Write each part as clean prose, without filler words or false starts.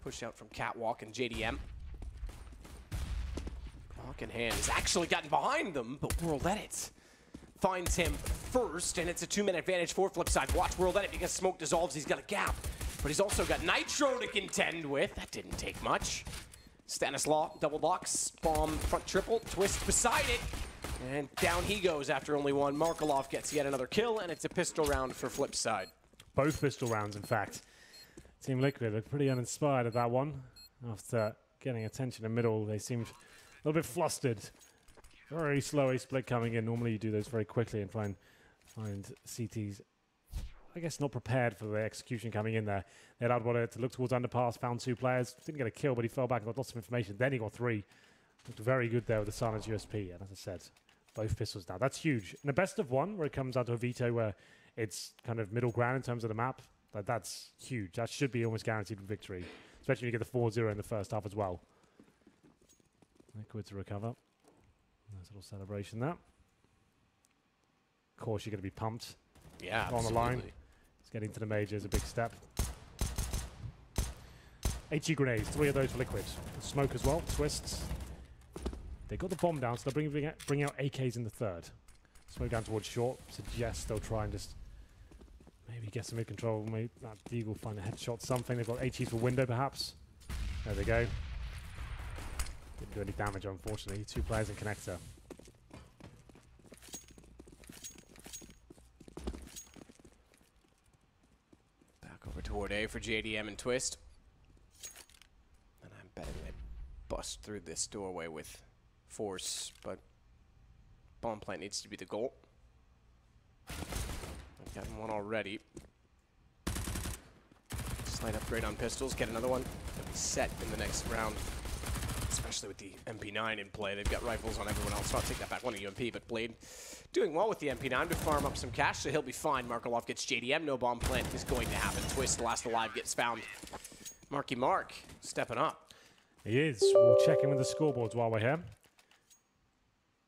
push out from Catwalk and JDM. Hawk in hand has actually gotten behind them, but World Edit finds him first, and it's a 2-minute advantage for Flipside. Watch World Edit because smoke dissolves, he's got a gap. But he's also got Nitro to contend with. That didn't take much. Stanislaw, double box, bomb, front triple, twist beside it. And down he goes after only one. Markelov gets yet another kill, and it's a pistol round for Flipside. Both pistol rounds, in fact. Team Liquid looked pretty uninspired at that one. After getting attention in the middle, they seemed a little bit flustered. Very slow A split coming in. Normally you do those very quickly and try and find CTs, I guess, not prepared for the execution coming in there. They allowed Water to look towards underpass, found 2 players. Didn't get a kill, but he fell back and got lots of information. Then he got 3. Looked very good there with the silence USP. And as I said, both pistols down. That's huge. In the best of 1, where it comes down to a veto where it's kind of middle ground in terms of the map, that's huge. That should be almost guaranteed victory, especially when you get the 4-0 in the first half as well. Liquid to recover. Nice little celebration there. Of course, you're going to be pumped. Yeah, on the line. It's getting to the major is a big step. HE grenades, 3 of those for Liquid. Smoke as well, twists. They got the bomb down, so they'll bring out AKs in the 3rd. Smoke down towards short. Suggests they'll try and just maybe get some mid-control. Maybe that Deagle will find a headshot, something. They've got HEs for window, perhaps. There they go. Didn't do any damage, unfortunately. 2 players in connector. Back over toward A for JDM and Twist. And I'm betting they bust through this doorway with force, but bomb plant needs to be the goal. I've gotten one already. Slight upgrade on pistols, get another one. They'll be set in the next round. Especially with the MP9 in play. They've got rifles on everyone else. So I'll take that back. One of UMP, but Blade doing well with the MP9 to farm up some cash, so he'll be fine. Markelov gets JDM. No bomb plant is going to happen. Twist, last alive, gets found. Marky Mark stepping up. He is. We'll check in with the scoreboards while we're here.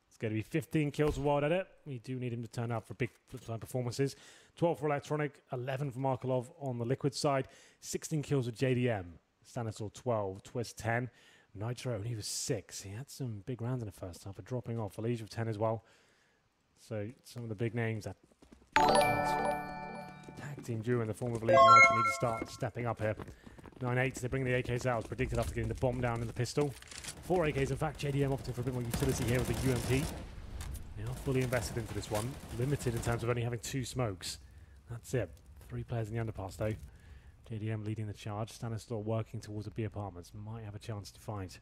It's going to be 15 kills for Wild Edit. We do need him to turn up for big performances. 12 for Electronic, 11 for Markelov on the Liquid side, 16 kills with JDM. Stanislaw 12, Twist 10. Nitro only was 6. He had some big rounds in the first half, but dropping off. Elige with 10 as well. So some of the big names that tag team duo in the form of Elige and Nitro need to start stepping up here. 9-8, they bring the AKs out. It's predicted after getting the bomb down in the pistol. 4 AKs, in fact. JDM opting for a bit more utility here with the UMP. They are fully invested into this one. Limited in terms of only having 2 smokes. That's it. 3 players in the underpass, though. JDM leading the charge. Stanislaw working towards the B apartments. Might have a chance to find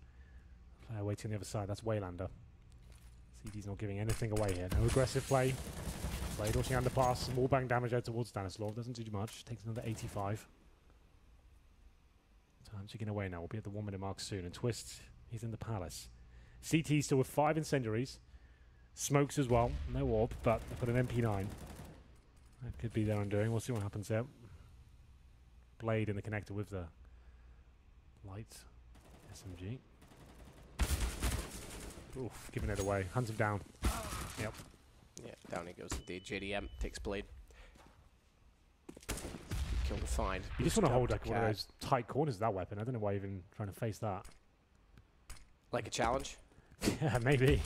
a player waiting on the other side. That's Waylander. CD's not giving anything away here. No aggressive play. Blade watching underpass. Wall bang damage out towards Stanislaw. Doesn't do much. Takes another 85. Time ticking away now. We'll be at the 1-minute mark soon. And Twist, he's in the palace. CT still with 5 incendiaries. Smokes as well. No orb, but they've got an MP9. That could be their undoing. We'll see what happens there. Blade in the connector with the light SMG. Oof, giving it away. Hunts him down. Yep. Yeah, down he goes indeed. JDM takes Blade. Kill to find. You just want to hold like one of those tight corners of that weapon. I don't know why you're even trying to face that. Like a challenge? Yeah, maybe.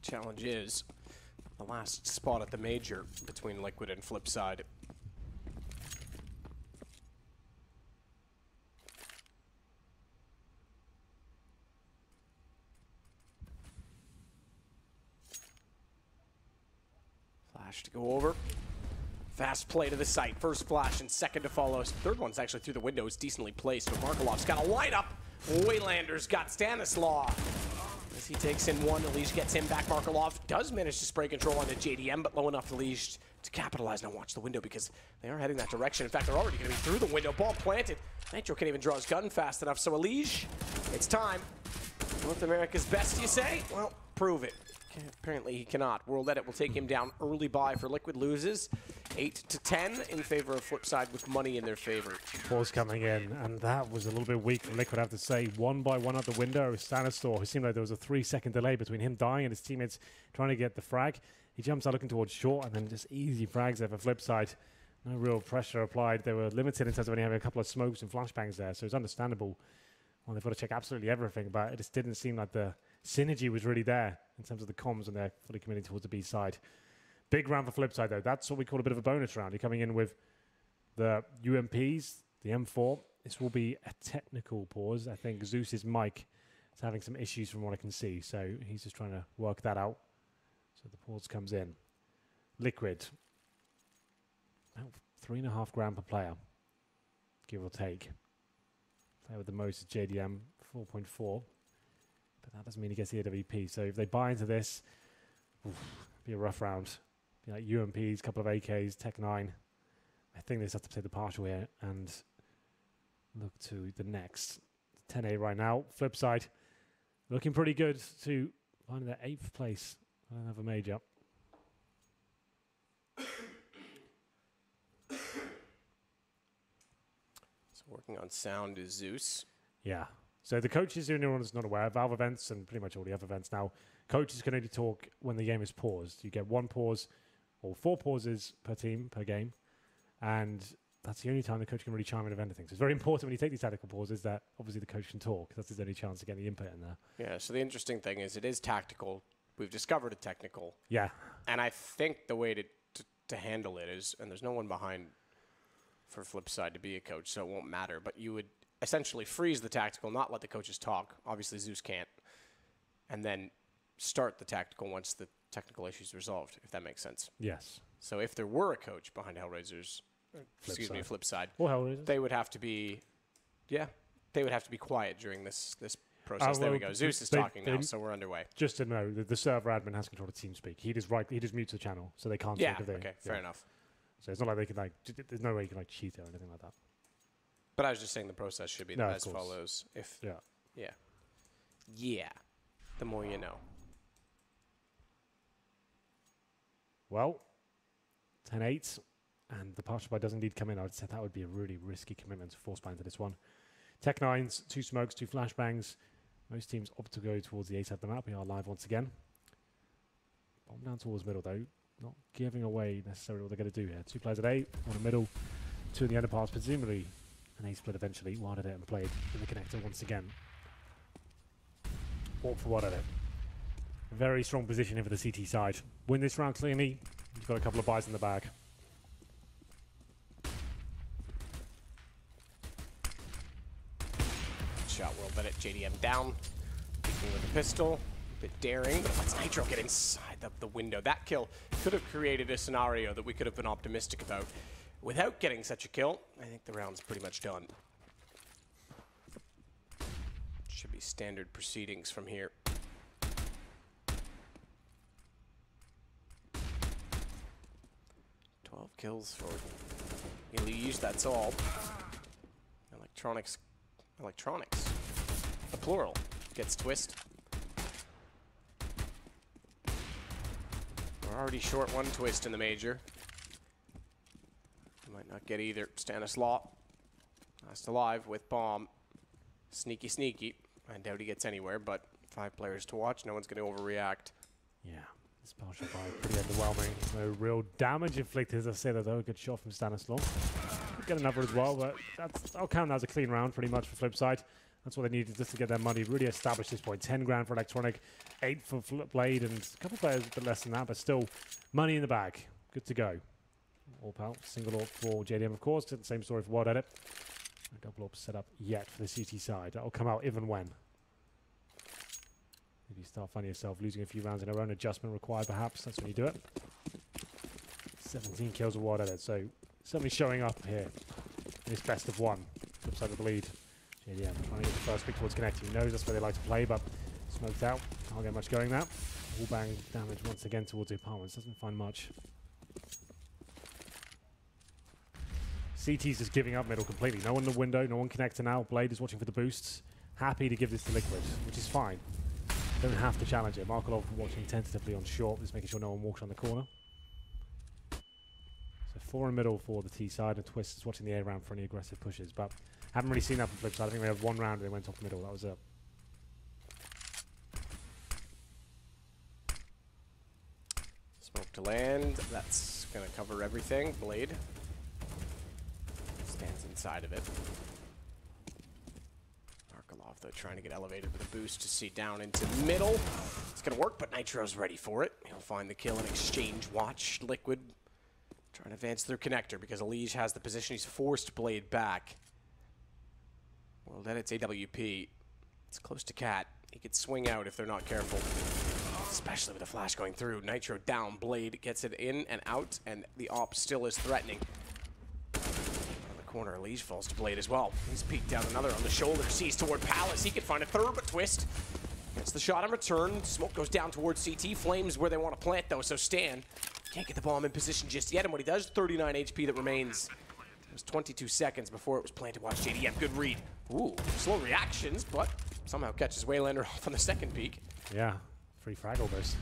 Challenge is the last spot at the major between Liquid and Flipside. Flash to go over. Fast play to the site. First flash and second to follow. Third one's actually through the window. It's decently placed, but Markelov's got a light up. Waylander's got Stanislaw. As he takes in one, Elige gets him back. Markelov does manage to spray control onto JDM, but low enough for Elige to capitalize. Now watch the window because they are heading that direction. In fact, they're already going to be through the window. Ball planted. Nitro can't even draw his gun fast enough. So Elige, it's time. North America's best, you say? Well, prove it. Apparently he cannot. World Edit will take him down early by for Liquid loses. 8-10 in favor of Flipside with money in their favor. Pause coming in, and that was a little bit weak from Liquid, I have to say. 1 by 1 out the window. Stanislaw, it seemed like there was a 3-second delay between him dying and his teammates trying to get the frag. He jumps out looking towards short, and then just easy frags there for Flipside. No real pressure applied. They were limited in terms of only having a couple of smokes and flashbangs there, so it's understandable. Well, they've got to check absolutely everything, but it just didn't seem like the synergy was really there in terms of the comms, and they're fully committing towards the B side. Big round for Flipside, though. That's what we call a bit of a bonus round. You're coming in with the UMPs, the M4. This will be a technical pause. I think Zeus's mic is having some issues from what I can see, so he's just trying to work that out. So the pause comes in. Liquid. About 3.5 grand per player, give or take. Player with the most is JDM, 4.4. But that doesn't mean he gets the AWP. So if they buy into this, it'll be a rough round. Be like UMPs, couple of AKs, Tech 9. I think they just have to play the partial here and look to the next. 10A right now. Flip side, looking pretty good to find their 8th place. Another major. Working on sound is Zeus. Yeah. So the coaches, who anyone is not aware, Valve events and pretty much all the other events now, coaches can only talk when the game is paused. You get 1 pause or 4 pauses per team, per game. And that's the only time the coach can really chime in of anything. So it's very important when you take these tactical pauses that obviously the coach can talk. That's his only chance to get the input in there. Yeah, so the interesting thing is it is tactical. We've discovered a technical. Yeah. And I think the way to handle it is, and there's no one behind for Flipside to be a coach, so it won't matter. But you would essentially freeze the tactical, not let the coaches talk. Obviously, Zeus can't. And then start the tactical once the technical issue's resolved, if that makes sense. Yes. So if there were a coach behind Hellraisers, Flipside, or Hellraisers, they would have to be, they would have to be quiet during this process. There we go. Zeus is talking now, so we're underway. Just to know, the server admin has control of TeamSpeak. He just mutes the channel, so they can't talk. Okay, fair enough. So it's not like they can there's no way you can cheat or anything like that. But I was just saying the process should be as follows. If the more you know. Well, 10-8, and the partial buy does indeed come in. I would say that would be a really risky commitment to force buy into this one. Tech 9s, 2 smokes, 2 flashbangs. Most teams opt to go towards the A side of the map. We are live once again. Bomb down towards middle though. Not giving away necessarily what they're going to do here. 2 players at A, 1 in the middle, 2 in the underpass, presumably an A split eventually. Warded it and played in the connector once again. Walk for Warded it. Very strong position for the CT side. Win this round cleanly. You've got a couple of buys in the bag. Shot World Vet it. JDM down. Picking with a pistol. A bit daring, but let's Nitro get inside the window. That kill could have created a scenario that we could have been optimistic about. Without getting such a kill, I think the round's pretty much done. Should be standard proceedings from here. Kills for Elise, that's all. Electronics. The plural gets twist. We're already short 1 twist in the major. Might not get either. Stanislaw. Last alive with bomb. Sneaky. I doubt he gets anywhere, but 5 players to watch. No one's going to overreact. Yeah. This partial buy pretty underwhelming. No real damage inflicted, as I said, though. A good shot from Stanislaw. Could get another as well, but I'll count that as a clean round pretty much for Flipside. That's what they needed just to get their money really established this point. 10 grand for Electronic, 8 for Blade, and a couple of players a bit less than that, but still money in the bag. Good to go. All pal, single AWP for JDM, of course. Same story for Wild Edit. No double AWP set up yet for the CT side. That'll come out even when. If you start finding yourself losing a few rounds in a own adjustment required, perhaps, that's when you do it. 17 kills with Wild Edit, so certainly showing up here in this best of 1. Flipside the bleed. JDM trying to get the first pick towards connecting. He knows that's where they like to play, but smoked out. Can't get much going there. Wall bang damage once again towards the apartments. Doesn't find much. CT's just giving up middle completely. No one in the window, no one connecting now. Blade is watching for the boosts. Happy to give this to Liquid, which is fine. Don't have to challenge it. Markolov watching tentatively on short, just making sure no one walks on the corner. So 4 in middle for the T side, and Twist is watching the A round for any aggressive pushes, but haven't really seen that from Flipside. I think we had 1 round where they went off middle. That was it. Smoke to land. That's going to cover everything. Blade Stands inside of it. Arkalov, though, trying to get elevated with a boost to see down into middle. It's going to work, but Nitro's ready for it. He'll find the kill in exchange. Watch Liquid trying to advance through connector because Elige has the position. He's forced Blade back. Well, then it's AWP. It's close to Cat. He could swing out if they're not careful. Especially with the flash going through. Nitro down, Blade gets it in and out, and the op still is threatening. On the corner, Elige falls to Blade as well. He's peeked out another on the shoulder, sees toward Palace. He can find a third, but Twist gets the shot in return. Smoke goes down towards CT. Flames where they want to plant, though, so Stan can't get the bomb in position just yet, and what he does, 39 HP that remains. It was 22 seconds before it was planted. Watch JDM, good read. Ooh, slow reactions, but somehow catches Waylander off on the second peak. Yeah. Free frag almost.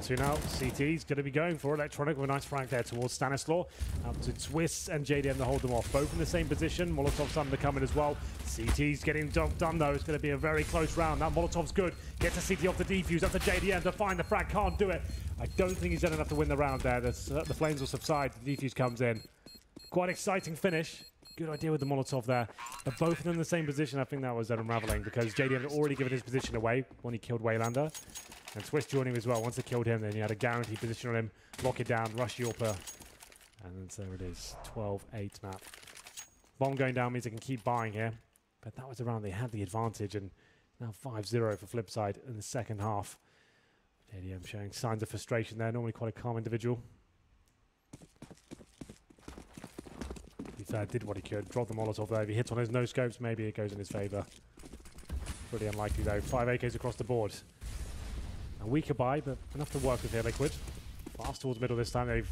2 now. CT's going to be going for Electronic with a nice frag there towards Stanislaw. Up to Twist and JDM to hold them off. Both in the same position. Molotov's undercoming as well. CT's getting done though. It's going to be a very close round. That Molotov's good. Get to CT off the defuse. Up to JDM to find the frag. Can't do it. I don't think he's done enough to win the round there. The flames will subside. The defuse comes in. Quite exciting finish. Good idea with the Molotov there. But both of them in the same position. I think that was unraveling because JDM had already given his position away when he killed Waylander. And Twist joining as well. Once they killed him, then he had a guaranteed position on him. Lock it down, rush Yorpa. And there it is. 12-8 map. Bomb going down means they can keep buying here. But that was the round they had the advantage. And now 5-0 for Flipside in the second half. JDM showing signs of frustration there. Normally quite a calm individual. Did what he could. Drop the Molotov there. If he hits on his no-scopes, maybe it goes in his favor. Pretty unlikely, though. 5 AKs across the board. A weaker buy, but enough to work with here, Liquid. Fast towards middle this time. They've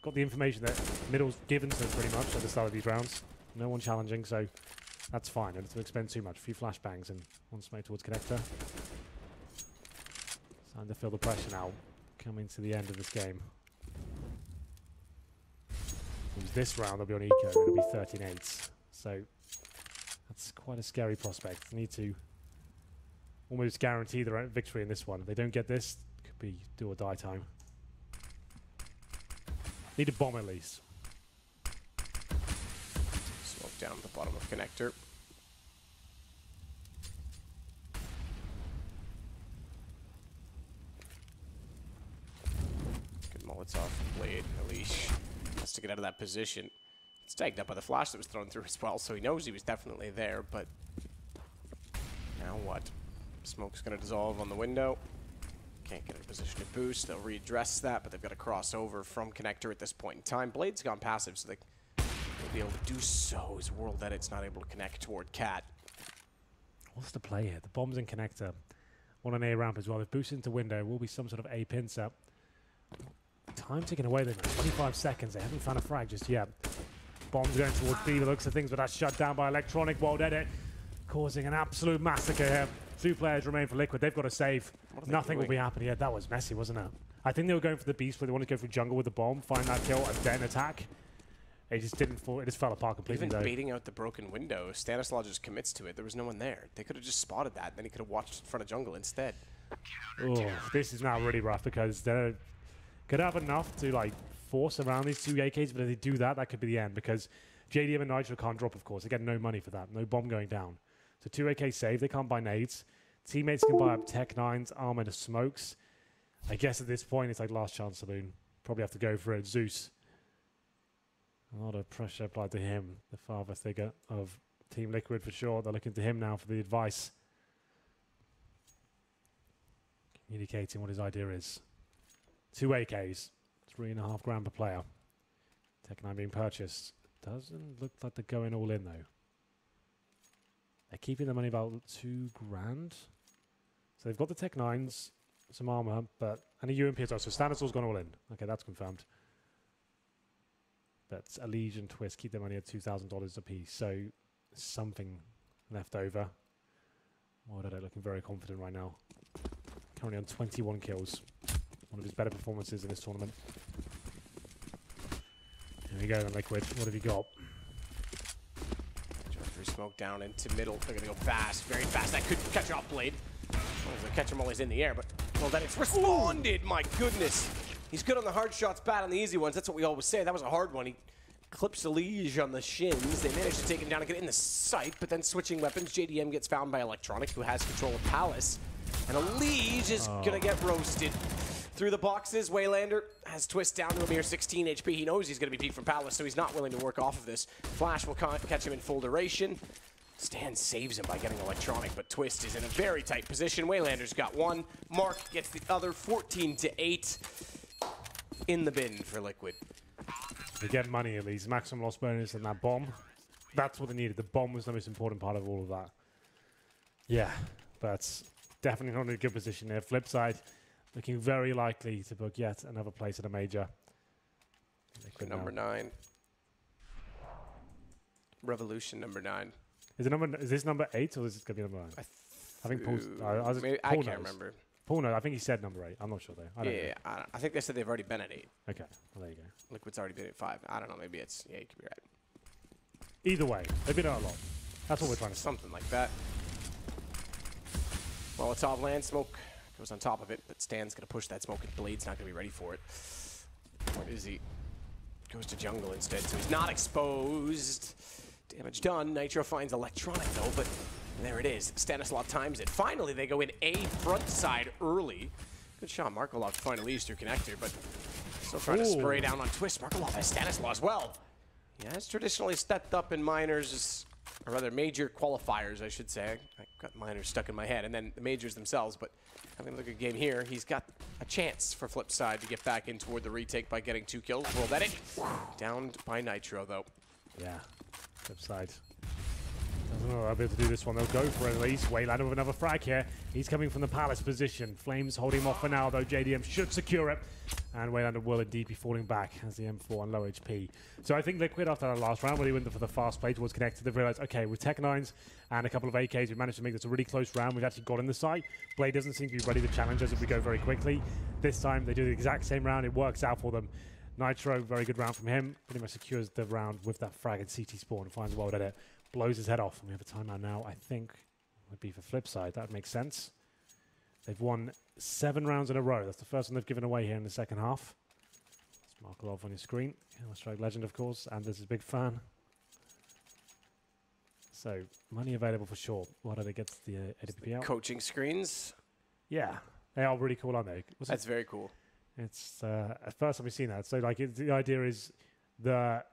got the information that middle's given to them pretty much at the start of these rounds. No one challenging, so that's fine. Don't have to expend too much. A few flashbangs and one smoke towards connector. Starting to feel the pressure now. Coming to the end of this game. This round, they'll be on eco. It'll be 13-8. So that's quite a scary prospect. They need to almost guarantee their own victory in this one. If they don't get this, it could be do or die time. Need a bomb at least. Smoke down at the bottom of connector. Good Molotov, Blade, Elige. Has to get out of that position. It's tagged up by the flash that was thrown through as well, so he knows he was definitely there, but now what? Smoke's going to dissolve on the window. Can't get in a position to boost. They'll readdress that, but they've got to cross over from connector at this point in time. Blade's gone passive, so they'll be able to do so as World Edit's not able to connect toward Cat. What's the play here? The bomb's in connector. On an A ramp as well. If boosted into window, will be some sort of A pin set. Time ticking away then, 25 seconds. They haven't found a frag just yet. Bombs going towards B, the looks of things, but that's shut down by Electronic. World Edit causing an absolute massacre here. 2 players remain for Liquid. They've got to save. Nothing will be happening yet. That was messy, wasn't it? I think they were going for the beast play. They wanted to go for jungle with the bomb, find that kill, and then attack. It just didn't fall. It just fell apart completely. Even baiting out the broken window, Stanislaw just commits to it. There was no one there. They could have just spotted that, and then he could have watched in front of jungle instead. Oh, this is now really rough because they're could have enough to like force around these 2 AKs, but if they do that, that could be the end because JDM and Nitro can't drop, of course. They get no money for that. No bomb going down. So 2 AKs save. They can't buy nades. Teammates can buy up Tech 9s, armor, and smokes. I guess at this point, it's like last chance saloon. Probably have to go for it. Zeus. A lot of pressure applied to him, the father figure of Team Liquid for sure. They're looking to him now for the advice. Communicating what his idea is. 2 AKs, 3.5 grand per player. Tech 9 being purchased. Doesn't look like they're going all in though. They're keeping the money about 2 grand. So they've got the Tech 9s, some armor, but and a UMP as well. So Stanislaw's gone all in. Okay, that's confirmed. But Elige and Twist keep their money at $2,000 a piece. So something left over. World Edit looking very confident right now. Currently on 21 kills. One of his better performances in this tournament. Here we go then, Liquid. What have you got? Through smoke down into middle. They're going to go fast, very fast. That could catch off Blade. They catch him while he's in the air, but well, then it's responded. My goodness. He's good on the hard shots, bad on the easy ones. That's what we always say. That was a hard one. He clips the Liege on the shins. They manage to take him down and get in the sight, but then switching weapons, JDM gets found by Electronic, who has control of Palace. And a Liege is gonna get roasted. Through the boxes, Waylander has Twist down to a mere 16 HP. He knows he's gonna be beat from Palace, so he's not willing to work off of this. Flash will catch him in full duration. Stan saves him by getting Electronic, but Twist is in a very tight position. Waylander's got one. Mark gets the other, 14-8 in the bin for Liquid. They get money at least. Maximum loss bonus and that bomb. That's what they needed. The bomb was the most important part of all of that. Yeah, but definitely not in a good position there. Flip side, looking very likely to book yet another place at a major. Liquid number 9. Revolution number 9. Is this number 8 or is it going to be number 9? I think Paul's... I can't remember. Paul knows. I think he said number 8. I'm not sure though. I think they said they've already been at 8. Okay, well there you go. Liquid's already been at 5. I don't know, maybe it's... Yeah, you could be right. Either way, they've been out a lot. That's what we're trying to say. Something like that. Molotov land, smoke goes on top of it, but Stan's going to push that smoke and Blade's not going to be ready for it. Where is he? Goes to jungle instead, so he's not exposed. Damage done. Nitro finds Electronic though, but there it is. Stanislav times it. Finally, they go in A front side early. Good shot, Markolov to find a lead through connector, but still trying to spray down on Twist. Markolov has Stanislav as well. He has traditionally stepped up in minors, or rather major qualifiers, I should say. I got minors stuck in my head, and then the majors themselves, but having a look at game here, he's got a chance for Flip side to get back in toward the retake by getting 2 kills. Roll that in. Downed by Nitro, though. Yeah, Flip side. Doesn't know I'll be able to do this one. They'll go for it at least. Waylander with another frag here. He's coming from the Palace position. Flames holding him off for now, though. JDM should secure it. And Waylander will indeed be falling back as the M4 on low HP. So I think Liquid, after that last round, where they went for the fast play towards connected, they've realized, okay, with Tech 9s and a couple of AKs, we've managed to make this a really close round. We've actually got in the site. Blade doesn't seem to be ready to challenge us if we go very quickly. This time, they do the exact same round. It works out for them. Nitro, very good round from him. Pretty much secures the round with that frag and CT spawn and finds well at it. Blows his head off. And we have a timeout now, I think, would be for Flip side. That would make sense. They've won 7 rounds in a row. That's the first one they've given away here in the second half. It's Markolov on your screen. Counter-Strike legend, of course, and this is a big fan. So, money available for sure. What do they get the AWP out? Coaching screens. Yeah, they are really cool, aren't they? That's very cool. It's at first time we've seen that. So, like, the idea is the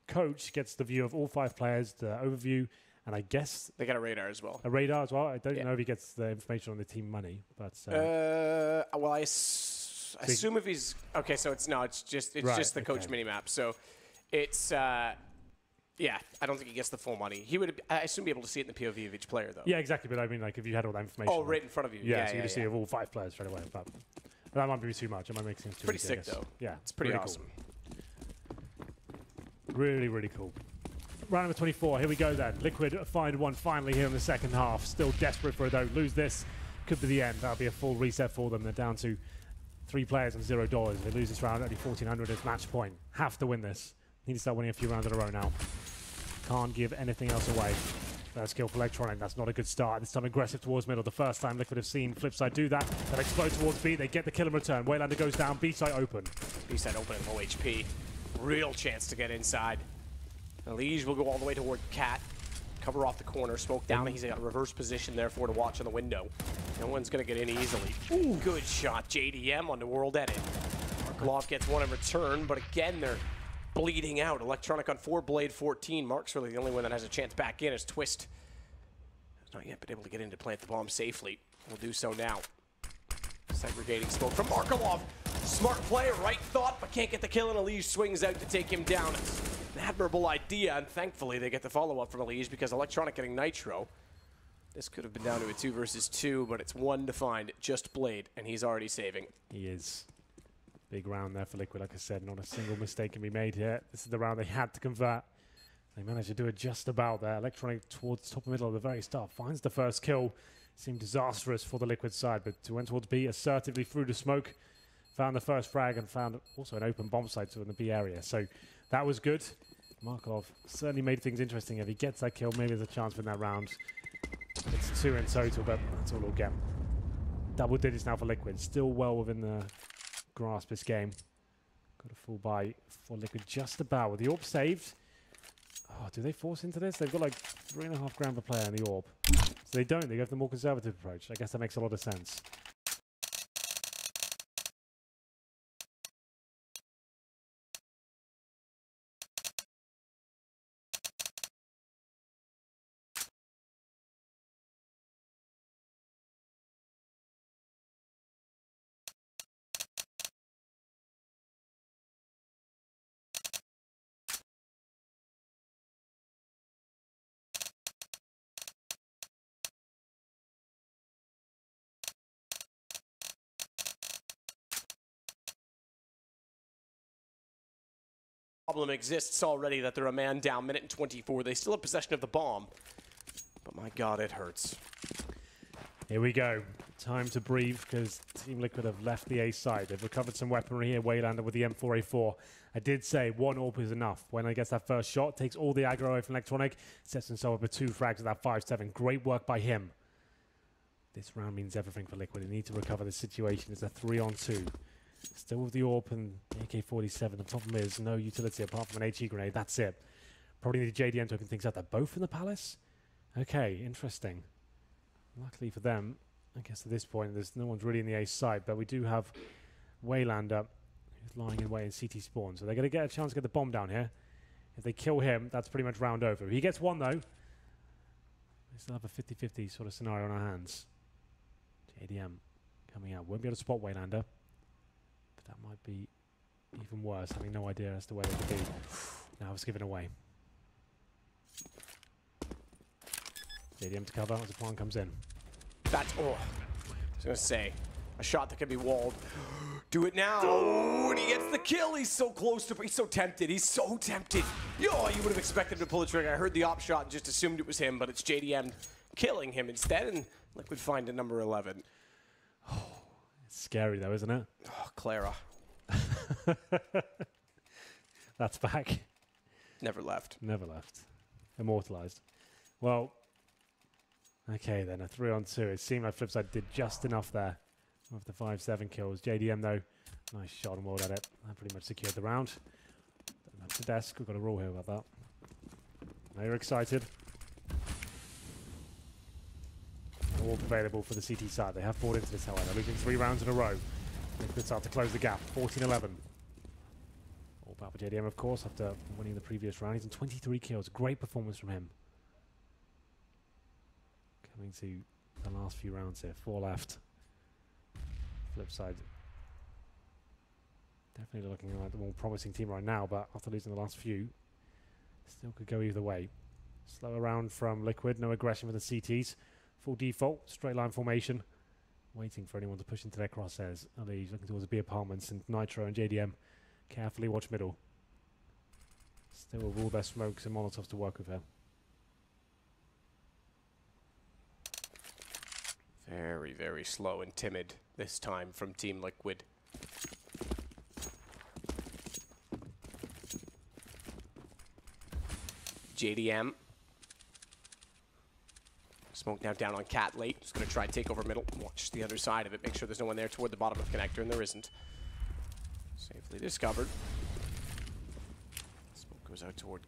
coach gets the view of all 5 players, the overview, and I guess they got a radar as well. A radar as well. I don't know if he gets the information on the team money, but well, I assume if he's okay. So it's just the coach minimap. So it's yeah. I don't think he gets the full money. He would, I assume, be able to see it in the POV of each player though. Yeah, exactly. But I mean, like if you had all that information. Oh, right in front of you. Yeah, so you just see of all 5 players straight away. But that might be too much. It might make things too pretty easy, sick though. Yeah, it's pretty awesome. Cool. Really, really cool. Round number 24, here we go then. Liquid find one finally here in the second half. Still desperate for it though. Lose this, could be the end. That'll be a full reset for them. They're down to 3 players and $0. They lose this round, only 1,400 as match point. Have to win this. Need to start winning a few rounds in a row now. Can't give anything else away. First kill for Electronic. That's not a good start. This time aggressive towards middle. The first time Liquid have seen Flipside do that. That explode towards B. They get the kill in return. Waylander goes down. B side open. B side open and low HP. Real chance to get inside. Liege will go all the way toward Cat. Cover off the corner, smoke down. He's got a reverse position, therefore, to watch on the window. No one's going to get in easily. Ooh, good shot. JDM on the world edit. Markolov gets one in return, but again, they're bleeding out. Electronic on 4, Blade 14. Mark's really the only one that has a chance back in as Twist has not yet been able to get in to plant the bomb safely. We'll do so now. Segregating smoke from Markolov. Smart play, right thought, but can't get the kill, and Liege swings out to take him down. It's an admirable idea, and thankfully they get the follow-up from Liege because Electronic getting Nitro. This could have been down to a 2 versus 2, but it's 1 to find, just Blade, and he's already saving. He is. Big round there for Liquid, like I said, not a single mistake can be made here. This is the round they had to convert. They managed to do it just about there. Electronic towards top and middle at the very start finds the first kill. Seemed disastrous for the Liquid side, but went towards B assertively through the smoke. Found the first frag and found also an open bomb site in the B area. So that was good. Markov certainly made things interesting. If he gets that kill, maybe there's a chance for that round. It's 2 in total, but that's all we'll get. Double digits now for Liquid. Still well within the grasp this game. Got a full buy for Liquid just about. With the AWP saved. Oh, do they force into this? They've got like 3.5 grand per player in the AWP. So they don't. They go for the more conservative approach. I guess that makes a lot of sense. Problem exists already that they're a man down, minute and 24. They still have possession of the bomb. But my God, it hurts. Here we go. Time to breathe because Team Liquid have left the A side. They've recovered some weaponry here. Waylander with the M4A4. I did say one AWP is enough. When he gets that first shot, takes all the aggro away from Electronic, sets himself up with 2 frags with that 5-7. Great work by him. This round means everything for Liquid. They need to recover the situation. It's a 3-on-2. Still with the AWP and AK-47. The problem is no utility apart from an HE grenade. That's it. Probably need JDM to open things up. They're both in the Palace? Okay, interesting. Luckily for them, I guess at this point, there's no one's really in the A side, but we do have Waylander who's lying in wait in CT spawn. So they're going to get a chance to get the bomb down here. If they kill him, that's pretty much round over. If he gets one, though, we still have a 50-50 sort of scenario on our hands. JDM coming out. Won't be able to spot Waylander. But that might be even worse, having no idea as to where they could be. Now it's given away. JDM to cover as the plan comes in. That's, oh, I was going to say, a shot that could be walled. Do it now. Oh, and he gets the kill. He's so close to, he's so tempted. He's so tempted. Yo, you would have expected him to pull the trigger. I heard the op shot and just assumed it was him, but it's JDM killing him instead, and Liquid find a number 11. Oh, it's scary though, isn't it? Oh, Clara. That's back. Never left. Never left. Immortalized. Well, okay then, a 3-on-2. It seemed like Flipside did just enough there with the 5-7 kills. JDM though, nice shot and well at it. That pretty much secured the round. That's the desk. We've got a rule here about that. Now you're excited. All available for the CT side. They have bought into this, however. Losing 3 rounds in a row. They start to close the gap. 14-11. All back for JDM, of course, after winning the previous round. He's in 23 kills. Great performance from him. Coming to the last few rounds here. 4 left. Flipside. Definitely looking like the more promising team right now, but after losing the last few, still could go either way. Slower round from Liquid. No aggression with the CTs. Full default. Straight line formation. Waiting for anyone to push into their crosshairs. Ali looking towards the B apartments, and Nitro and JDM carefully watch middle. Still with all their smokes and molotovs to work with here. Very, very slow and timid this time from Team Liquid. JDM. Smoke now down on Cat late. Just going to try and take over middle. Watch the other side of it. Make sure there's no one there toward the bottom of the connector, and there isn't. Safely discovered. Smoke goes out toward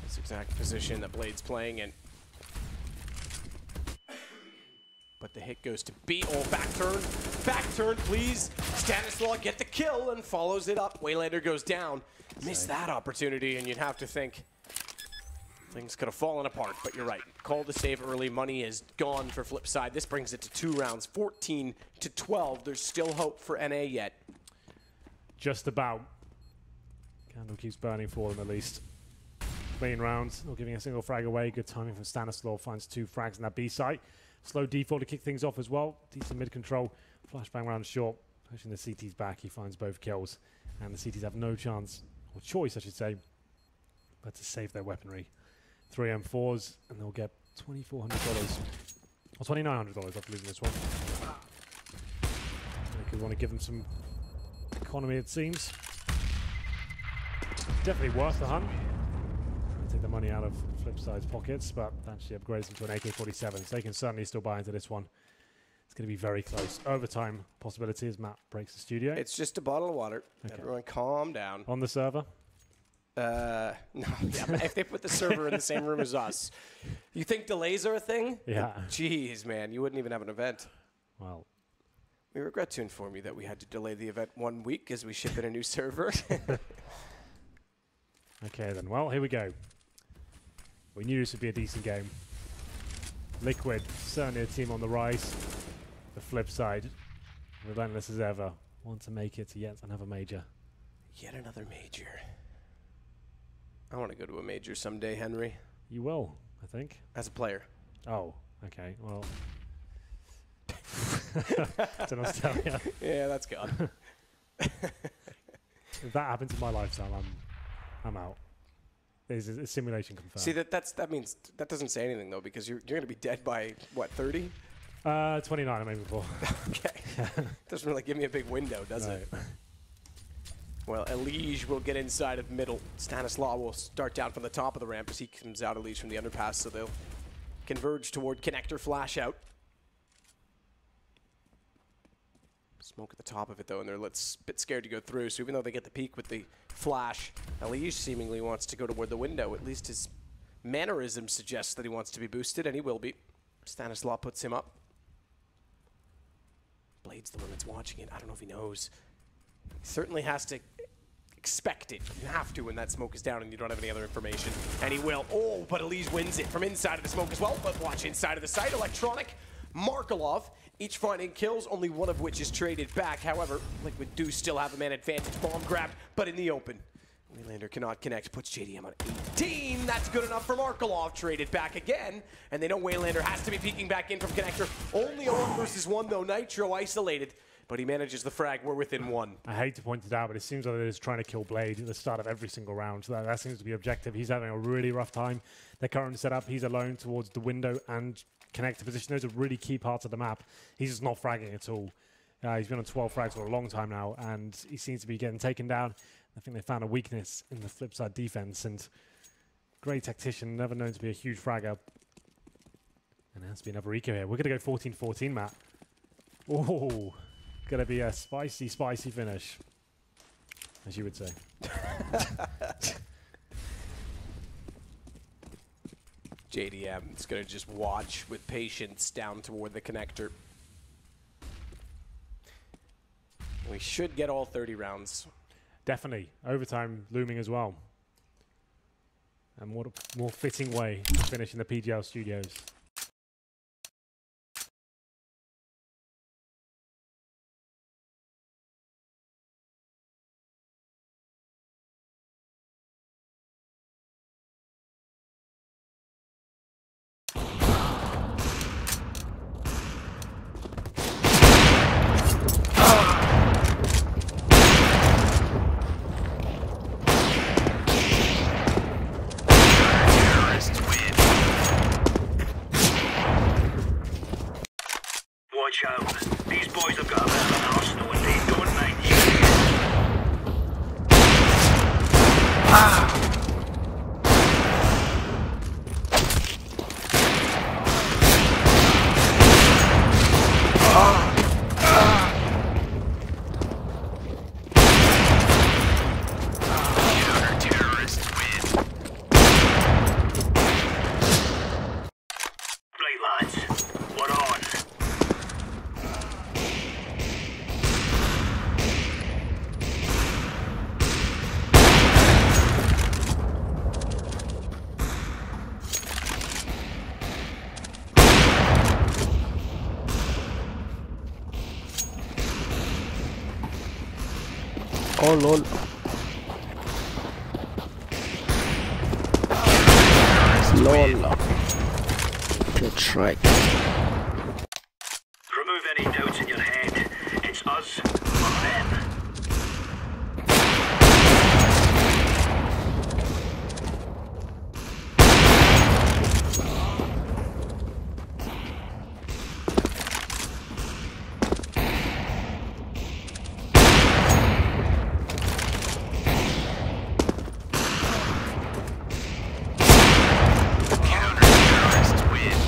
this exact position that Blade's playing in. But the hit goes to B. Oh, back turn. Back turn, please. Stanislaw get the kill and follows it up. Waylander goes down. Missed that opportunity, and you'd have to think things could have fallen apart, but you're right. Call to save early. Money is gone for Flipside. This brings it to 2 rounds, 14-12. There's still hope for NA yet. Just about. Candle keeps burning for them at least. Clean rounds, not giving a single frag away. Good timing from Stanislaw. Finds 2 frags in that B site. Slow default to kick things off as well. Decent mid control. Flashbang round short. Pushing the CTs back. He finds both kills. And the CTs have no chance, or choice I should say, but to save their weaponry. 3 M4s, and they'll get $2,400 or $2,900 after losing this one. They could want to give them some economy, it seems. Definitely worth the hunt. Take the money out of Flipside's pockets, but actually upgrades them to an AK-47, so they can certainly still buy into this one. It's going to be very close. Overtime possibility as Matt breaks the studio. It's just a bottle of water. Okay. Everyone calm down. On the server? No, yeah, but if they put the server in the same room as us, you think delays are a thing? Yeah. Jeez, man, you wouldn't even have an event. Well, we regret to inform you that we had to delay the event 1 week as we ship in a new server. Okay, then. Well, here we go. We knew this would be a decent game. Liquid, certainly a team on the rise. The flip side, relentless as ever. Want to make it to yet another major. Yet another major. I want to go to a major someday, Henry. You will, I think. As a player. Oh, okay. Well, it's an Australia. Yeah, that's gone. If that happens in my lifetime, I'm out. There's a simulation confirmed. See, that means that doesn't say anything though, because you're going to be dead by what, 30? 29, I made before. Okay. Doesn't really give me a big window, does it? Well, Elige will get inside of middle. Stanislaw will start down from the top of the ramp as he comes out Elige from the underpass, so they'll converge toward connector flash out. Smoke at the top of it, though, and they're a bit scared to go through. So even though they get the peek with the flash, Elige seemingly wants to go toward the window. At least his mannerism suggests that he wants to be boosted, and he will be. Stanislaw puts him up. Blade's the one that's watching it. I don't know if he knows. He certainly has to expect it. You have to when that smoke is down and you don't have any other information. And he will. Oh, but Elige wins it from inside of the smoke as well. But watch inside of the site. Electronic, Markelov, each finding kills, only one of which is traded back. However, Liquid do still have a man advantage. Bomb grabbed, but in the open. Waylander cannot connect, puts JDM on 18. That's good enough for Markelov. Traded back again. And they know Waylander has to be peeking back in from connector. Only a 1 versus 1 though. Nitro isolated. But he manages the frag. We're within 1. I hate to point it out, but it seems like they're just trying to kill Blade at the start of every single round. So that seems to be objective. He's having a really rough time. They're currently set up. He's alone towards the window and connector position. Those are really key parts of the map. He's just not fragging at all. He's been on 12 frags for a long time now, and he seems to be getting taken down. I think they found a weakness in the flip side defense, and great tactician, never known to be a huge fragger. And it has to be another eco here. We're going to go 14-14, Matt. Oh, going to be a spicy, spicy finish, as you would say. JDM is going to just watch with patience down toward the connector. We should get all 30 rounds. Definitely. Overtime looming as well. And what a more fitting way to finish in the PGL studios. Watch out. These boys have got a bit of an arsenal and they don't mind you. Counter-terrorists win. Right, lads. We're on. Oh lol. Lol. Good strike. Remove any doubts in your head. It's us or them. Counter-terrorists win.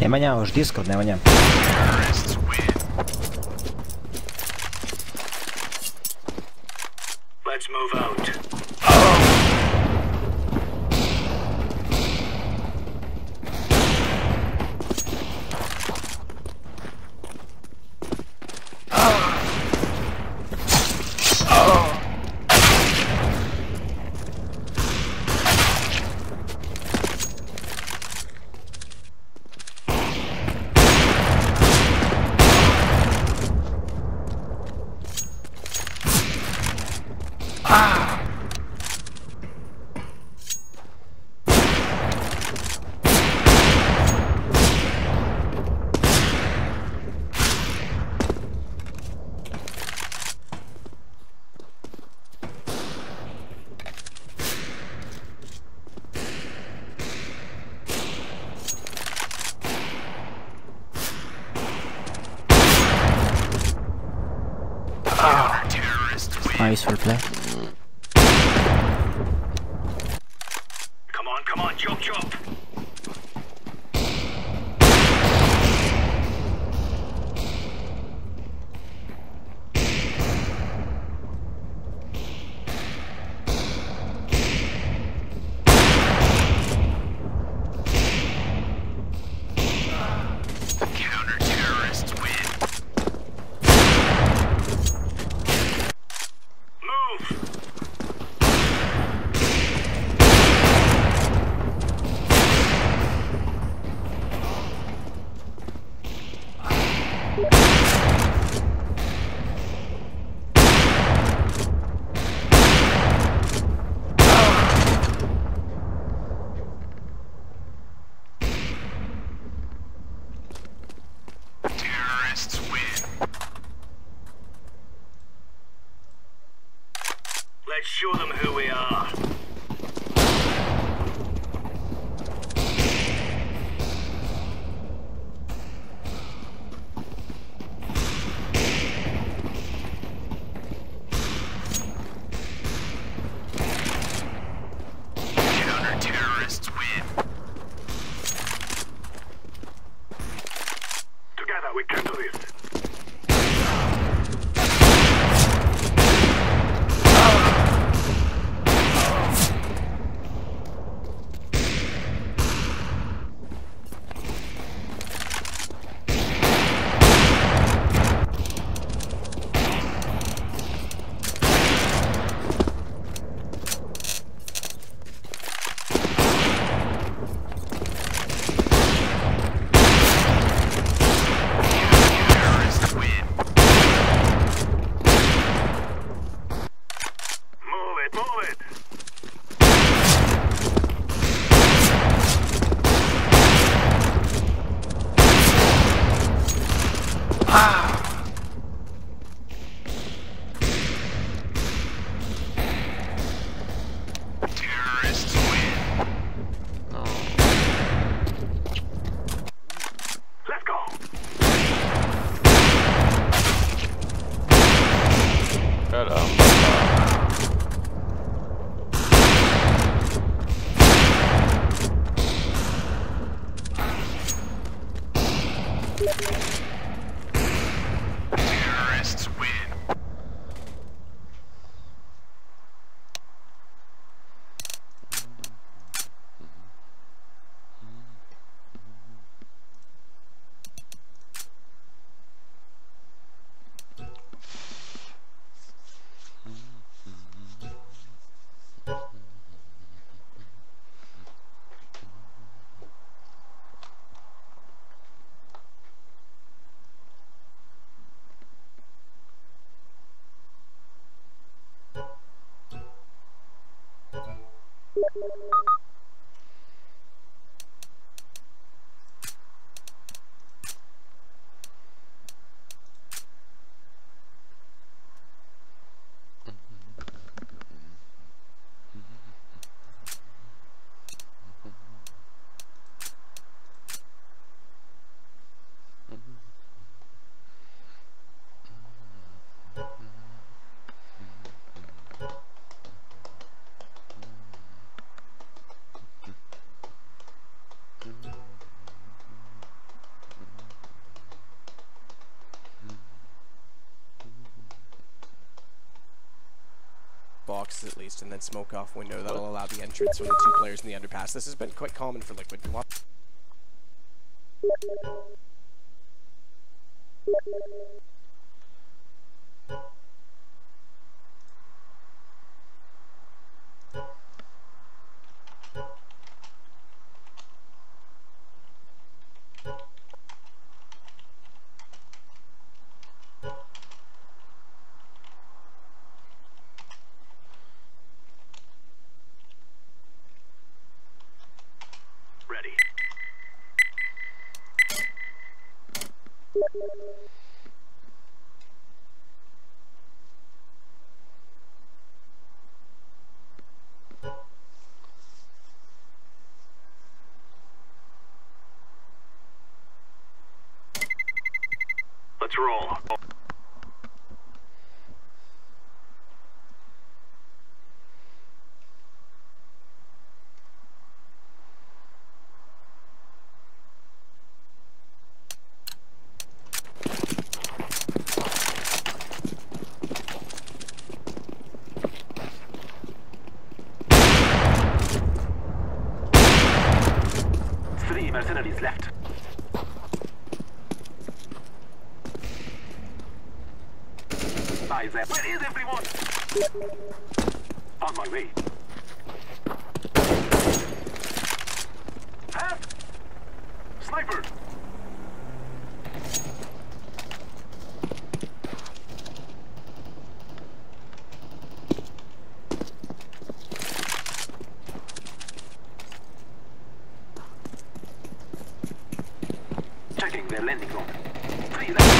Nemaňaš Discord, nemaňam. Let's move out. Nice replay. Come on, chop chop. Counter-terrorists win. Move! Terrorists win. Let's show them who we are. Counter-terrorists win. Together we can do this. Terrorists win. Move it, move it. Terrorists win. Let's go. Terrorists win. boxes at least, and then smoke off window. That'll allow the entrance from the 2 players in the underpass. This has been quite common for Liquid. Ready. Let's roll. Three mercenaries left. Where is everyone? On my way. Half! Sniper! Checking their landing zone. 3 left.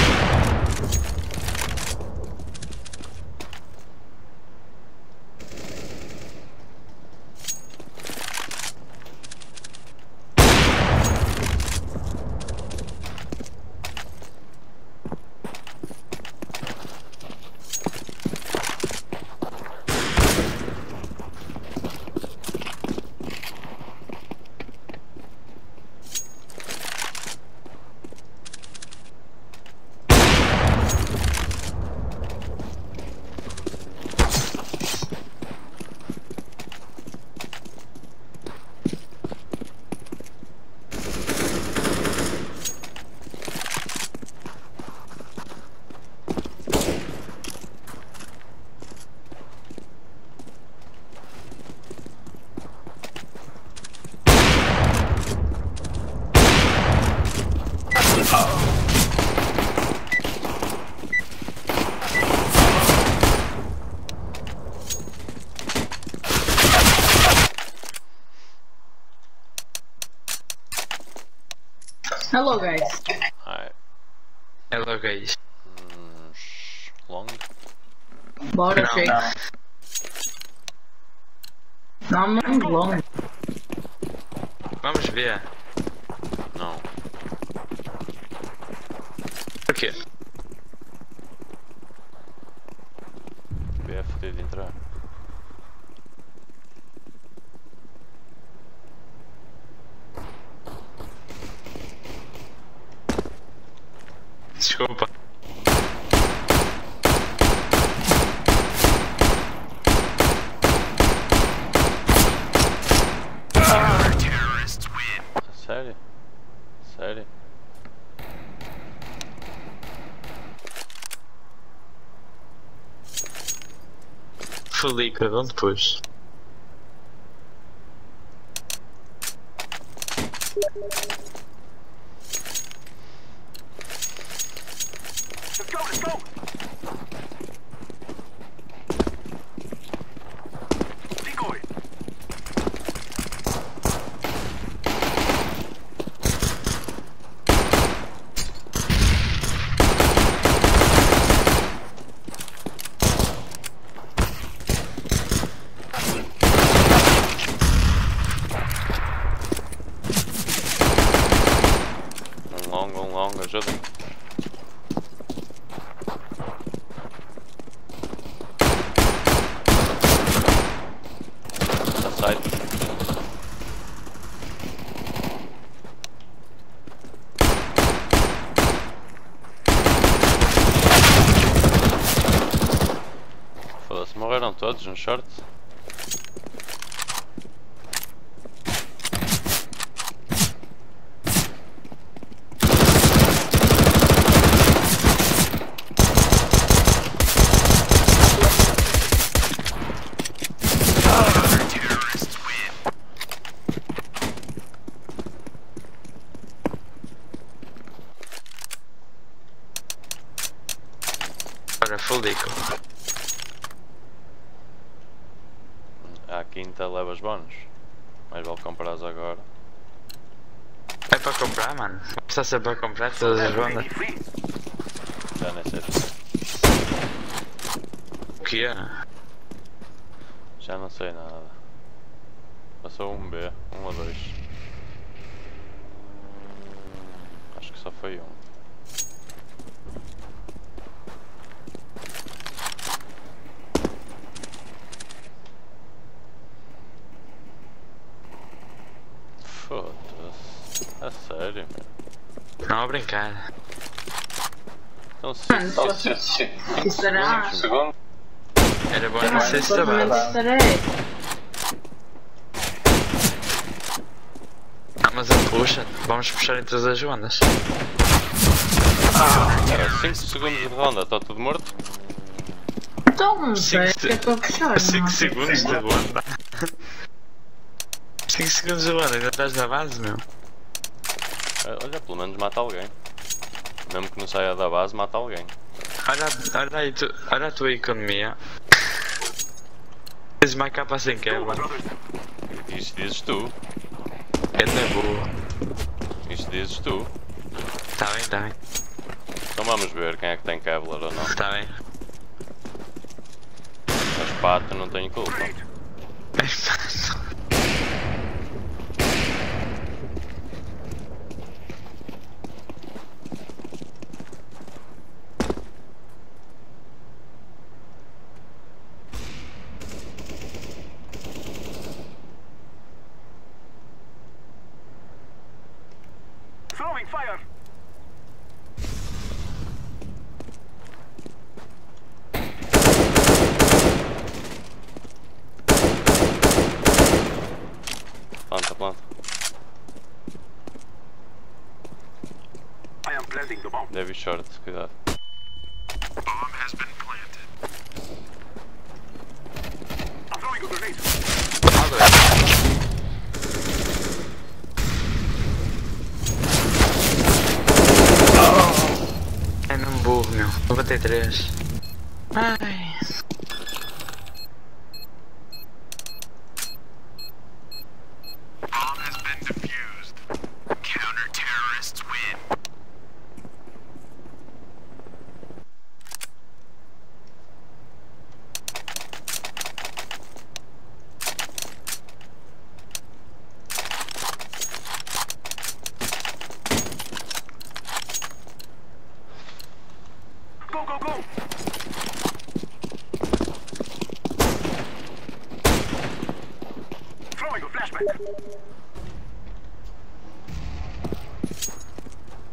Hello guys. Hi. Hello guys. Long? Bora, shake. Não, não long. Vamos ver. Não. Por quê? B é fodido de entrar. Desculpa. Sério? Sério? Fodei, cada depois. Let's go, let's go! Decoy! Long, ajudem. Side. Foda-se, morreram todos no short. Ora, full deco. À quinta levas bónus. Mais vale comprares agora. É para comprar, mano. Está sempre a comprar todas as bandas. Já nem sei. O que é? Já não sei nada. Passou um B, um ou dois. Acho que só foi um. Foda-se. A sério, meu. Não, a brincar. Então Mano, se será? Era bom na sexta Provavelmente base. estarei. Ah, mas ele puxa. Vamos puxar em todas as bandas. Era 5 segundos de ronda, está tudo morto? Então, Cinco velho, que é para puxar. 5 não? segundos de ronda. 5 segundos de ronda, ainda estás na base, meu. Olha, pelo menos mata alguém. Mesmo que não saia da base, mata alguém. Olha aí, olha a tua economia. Tens uma capa sem quebra. Isto dizes tu. É até boa. Isto dizes tu. Tá bem, tá bem. Então vamos ver quem é que tem Kevlar ou não. Tá bem. Mas pato não tem culpa. Throwing fire. Planta, planta. I am planting the bomb. Deve ir short, cuidado. Bomb has been planted. I'm throwing a grenade. É mesmo burro, meu. 93. Ai. Bomb has been defused. Counter-terrorists win. Go, go, go! Throwing a flashback.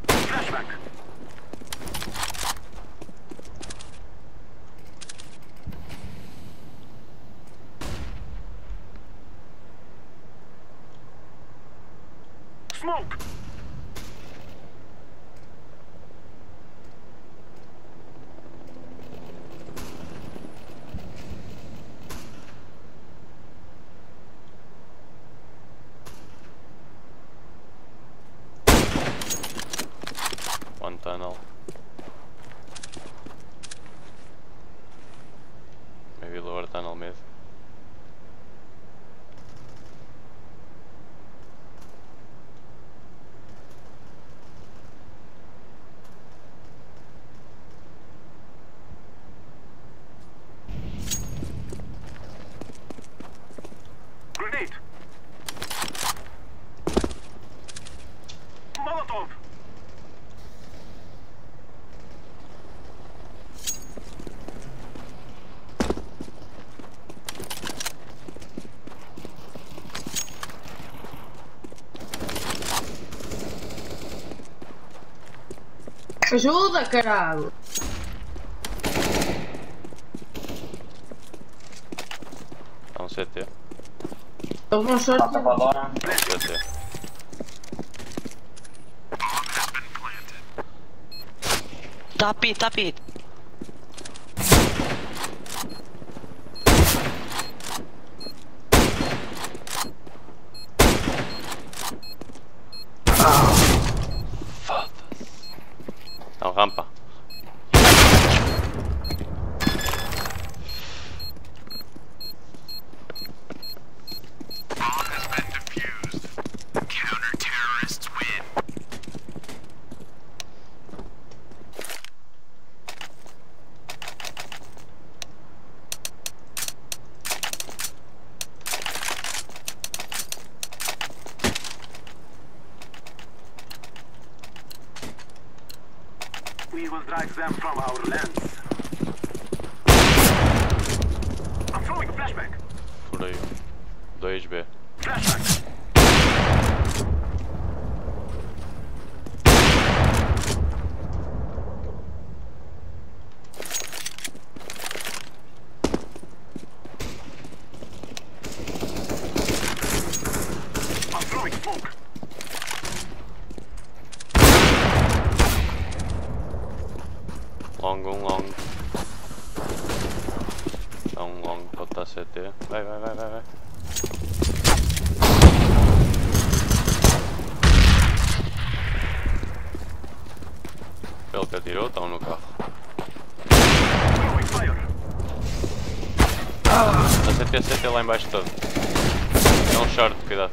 Flashback. Smoke. One tunnel. Maybe lower tunnel mid. Grenade. Molotov. Ajuda, caralho. Eles vão short. CT. Top it, top it. Não, rampa. We will drive them from our lands. I'm throwing a flashback. Por aí. 2B. Flashback. I'm throwing smoke. Long, long. Dá long, pode estar CT. Vai. Ele que atirou, estão no carro. Throwing fire. A CT lá embaixo todo. É um short, cuidado.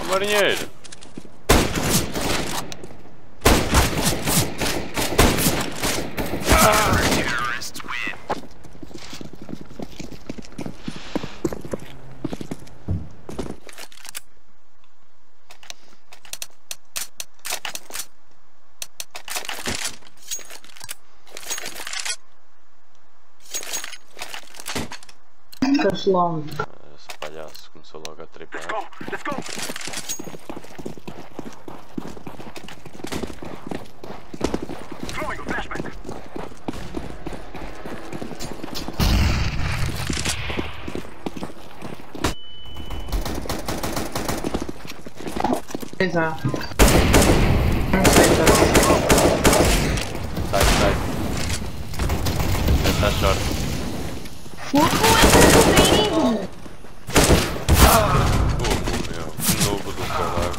Marinheiro! Ficaste longe. Esse palhaço começou logo a tripar. Let's go. Throwing a flashback. Exato. Não sei, tá. Sai. Está short. Meu, que novo do caralho.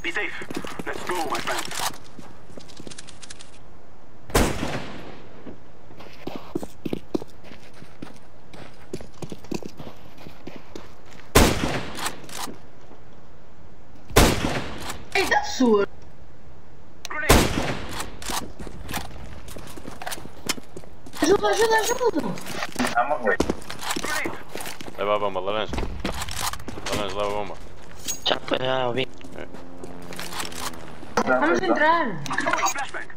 Be safe. Let's go, my friend. Ei, da sua. Grenade. Ajuda. Grenade. Leva a bomba, laranja. Laranja, leva a bomba. Já ouvi. Vamos entrar. Throwing flashback.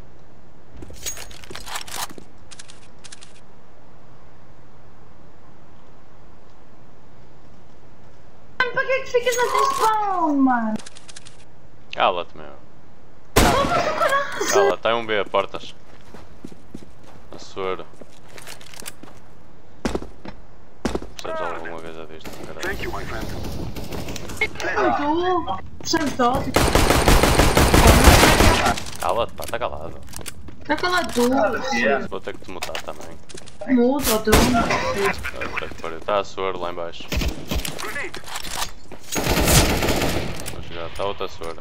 Mano, para que é que ficas na tensão, mano? Cala-te, meu. Cala, está um B a portas. A suor. Percebes alguma coisa disto? Caralho. Thank you, my friend. Não tu. Percebes de ótimo. Cala-te, pá, está calado. Está calado tu. Vou ter que te mutar também. Muda, tu. Está a suor lá em baixo. Grenade. Vou chegar, está outra suor.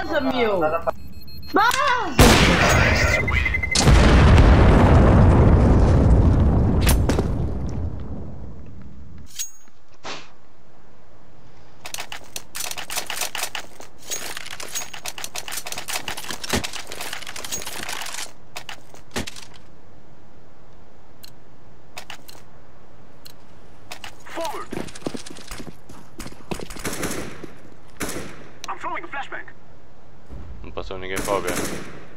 Vaza, meu! Vaza! Forward! I'm throwing a flashbang. Não passou ninguém para o B.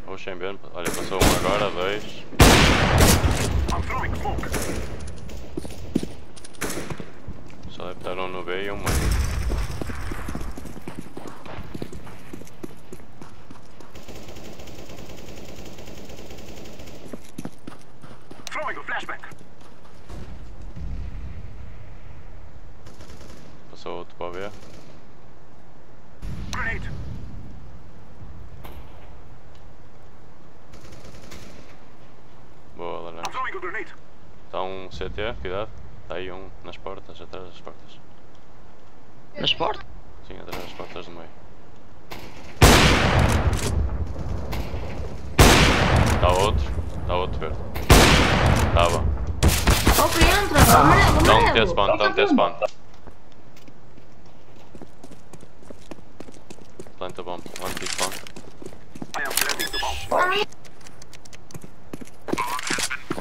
Oxen, B. Olha, passou um agora, dois. I'm throwing smoke. Só deve estar um no B e um meio. Throwing a flashbang. Passou outro para o B. Grenade. Boa, I'm laranja. throwing a grenade. Está um CT, cuidado. Está aí um nas portas, atrás das portas. Nas portas? Sim, atrás das portas do meio. Está outro verde. Estava. Opa, entra! Amarelo, Não amarelo! ter spawn, não ter spawn. Planta bomb, anti-spawn. I am planting the bomb.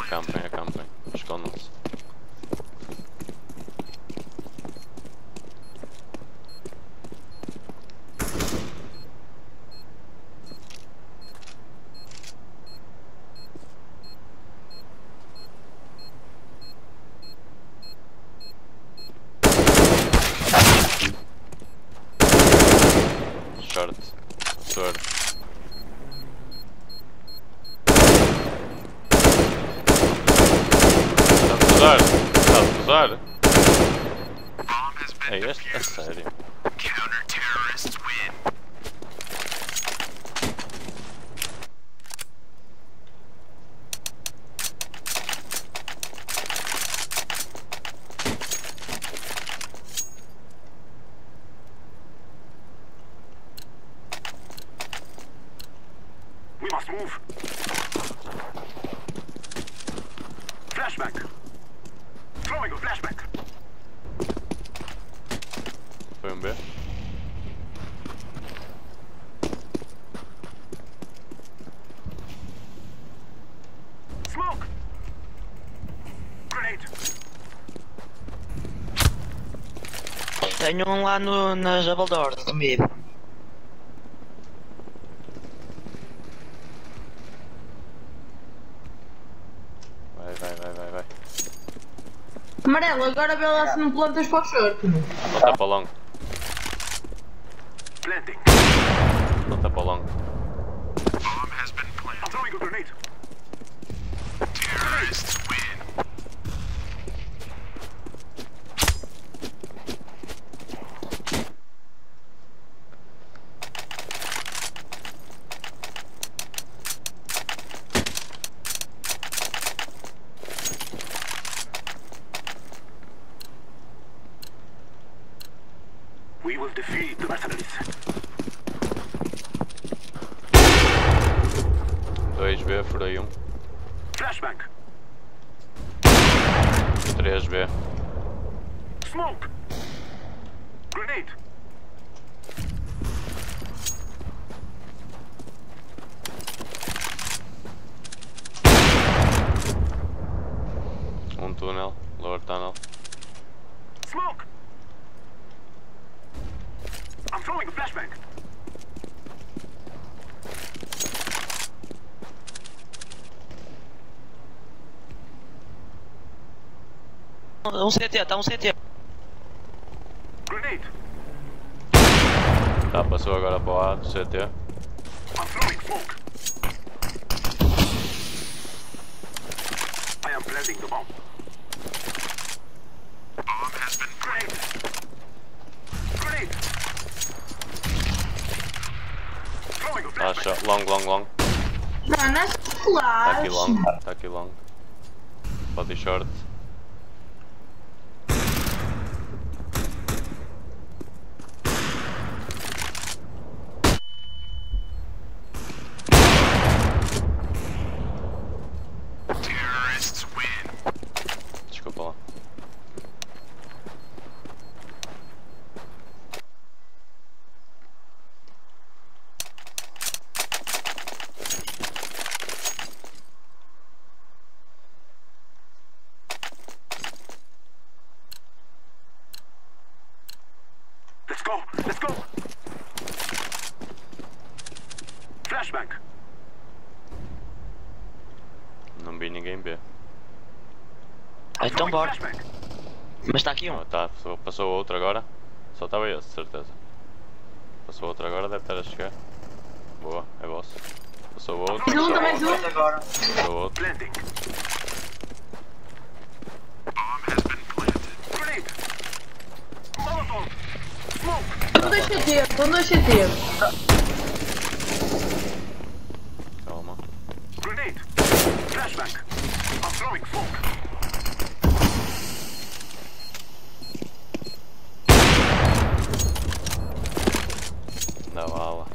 Acampem. Escondam-se. Short. Sword. Está a usar? É este? A sério? We must move. Flashbang. Throwing a flashbang. Foi um B? Smoke. Grenade. Tenho um lá na Double Door, no mid. Vai. Amarelo, agora vê lá se não plantas para o short. Volta para long. Planting. Volta para long. I'm throwing a grenade. Terrorists win. We will defeat the mercenaries. 2B, furei um. Flashbang. 3B. Smoke. Grenade. Um túnel, lower tunnel. Smoke. I'm throwing a flashbang. Um CT, tá um CT. Grenade. Tá, passou agora para o A do CT. I'm throwing smoke. I am planting the bomb. Bomb has been planted. Grenade. Throwing a Ah, flashbang. shot. Long. Mano, é Tá aqui long, flash. tá aqui long. Pode ir short. go. Let's go. Flashbang. Não vi ninguém B. Então bora. Flashbang. Mas está aqui um. Oh, tá, passou outro agora. Só estava esse, de certeza. Passou outro agora, deve estar a chegar. Boa, é vosso. Passou outro. Mais um, mais um. Passou outro. Planting. Grenade. Molotov. Smoke. Estão dois CT. Calma. Grenade. Flashbang. I'm throwing smoke. Dá bala.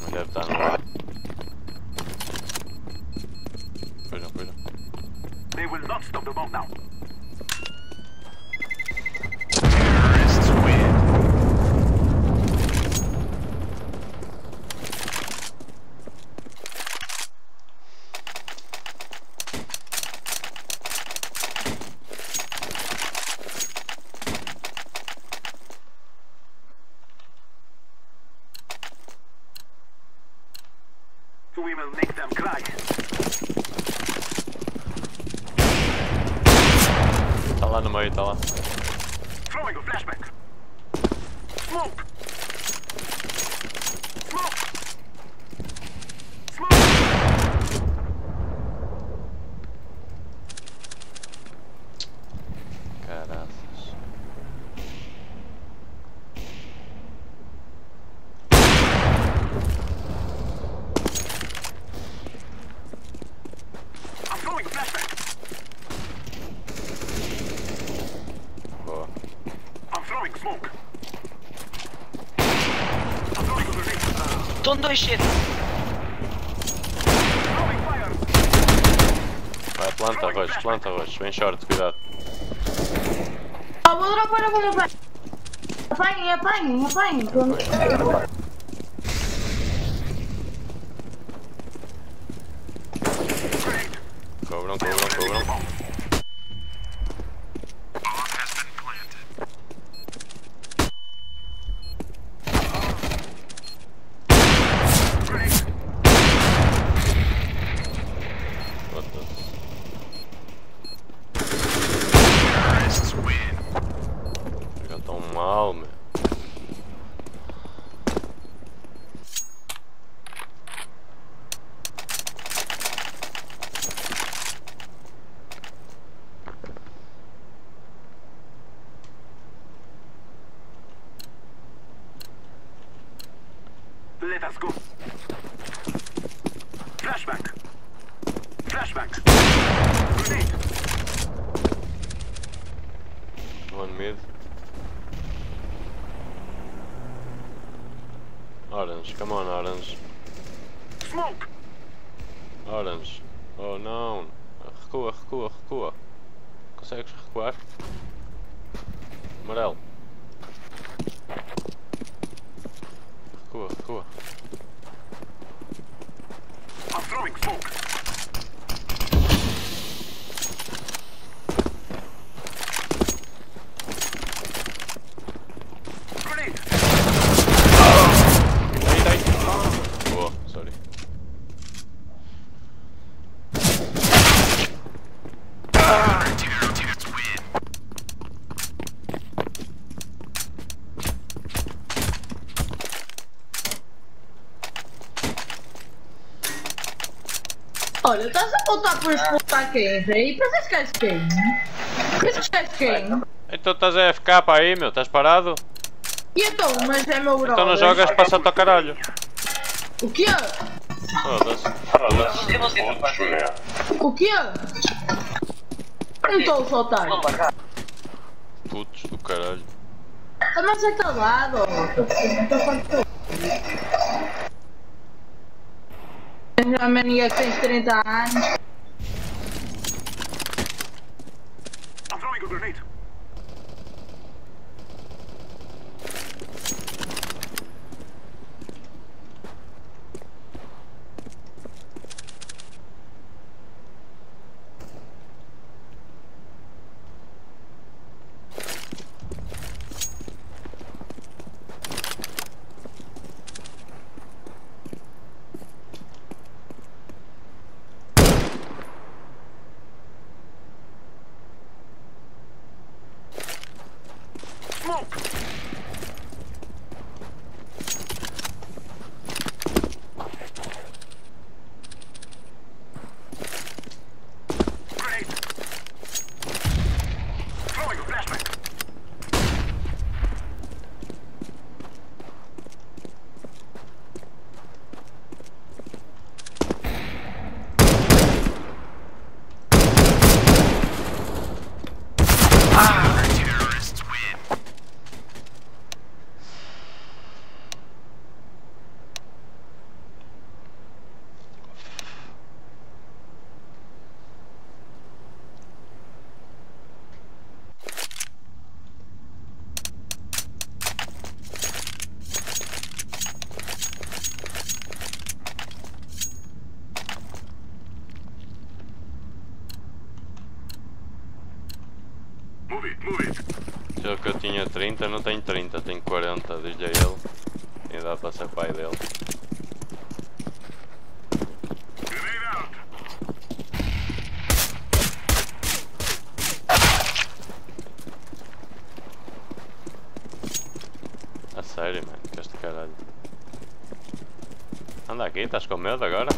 Não deve estar no ar. Fuja. They will not stop the bomb now. We will make them cry. Tá lá no meio, tá lá. Throwing a flashbang. Smoke. Smoke. Smoke. Caraças. I'm throwing a flashbang. Boa. I'm throwing smoke. I'm throwing a grenade. Estão dois shit. Throwing fire. Vai, planta roxo. Vem short, cuidado. Ah, vou dropar a bomba. Apanhem. Grenade. Cobram. Grenade. What the... Já tão mal, meu. Let us go. Flashbang. Grenade. One mid. Orange, come on, Orange. Smoke. Orange. Oh não. Recua. Consegues recuar? Amarelo. Recua. I'm throwing smoke. Grenade. Boa, sorry. Olha, estás a voltar por explotar quem aí? Pensas que és quem? Então estás a FK para aí, meu? Estás parado? E então, mas é meu brother. Então não jogas, passa-te ao caralho. O quê? Foda-se. O quê? Não estou a soltar. Putos do caralho. Está mais acalmado. Já mania que tens 30 anos. I'm throwing a grenade. que eu tinha 30, não tenho 30, tenho 40, diz-lhe a ele. E dá para ser pai dele. A sério, mano, que este caralho. Anda aqui, estás com medo agora?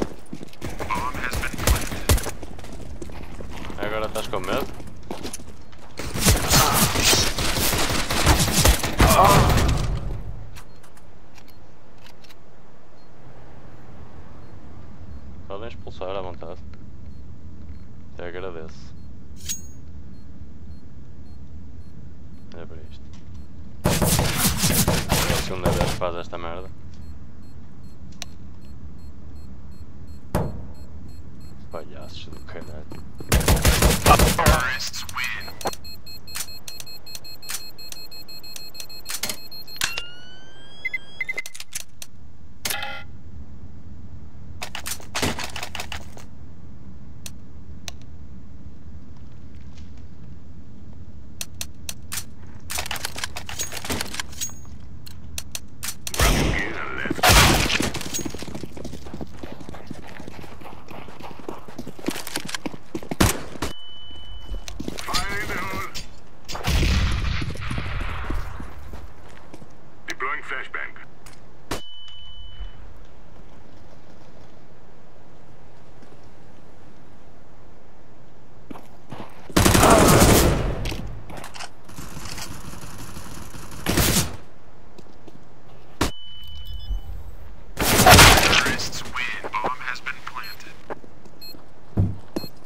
Agora estás com medo? Podem expulsar à vontade. Até agradeço. Olha para isto. É a segunda vez que faz esta merda. Palhaços do caralho.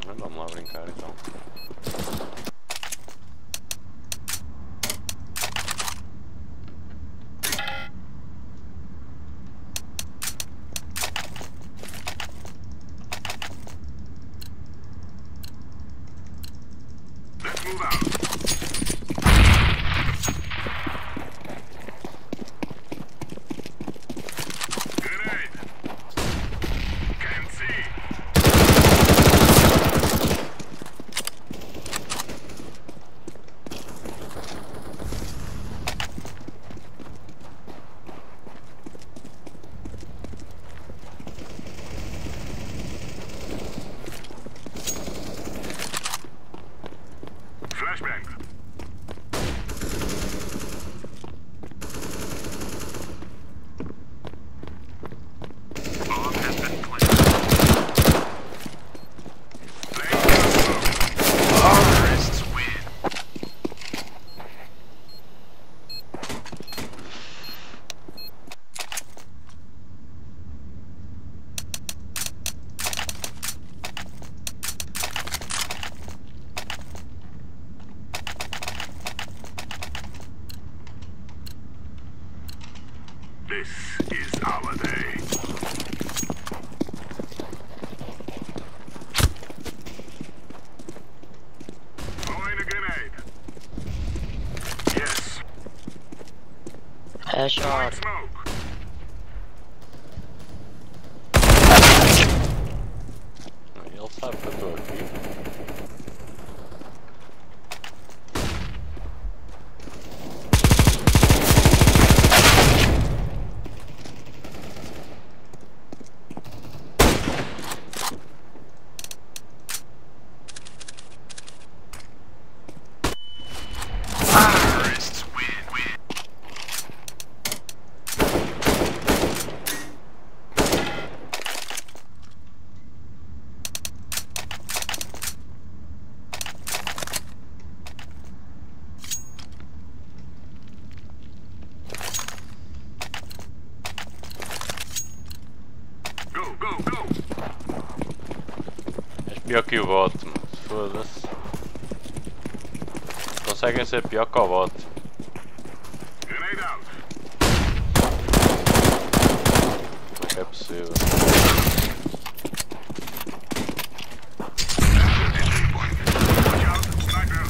Vamos lá brincar então. This is our day. Throwing a grenade. Yes. Headshot. Smoke. Ele sabe que eu estou aqui. És pior que o bot, mano. Foda-se. Conseguem ser pior que o bot. Grenade out. Como é que é possível? Watch out, sniper.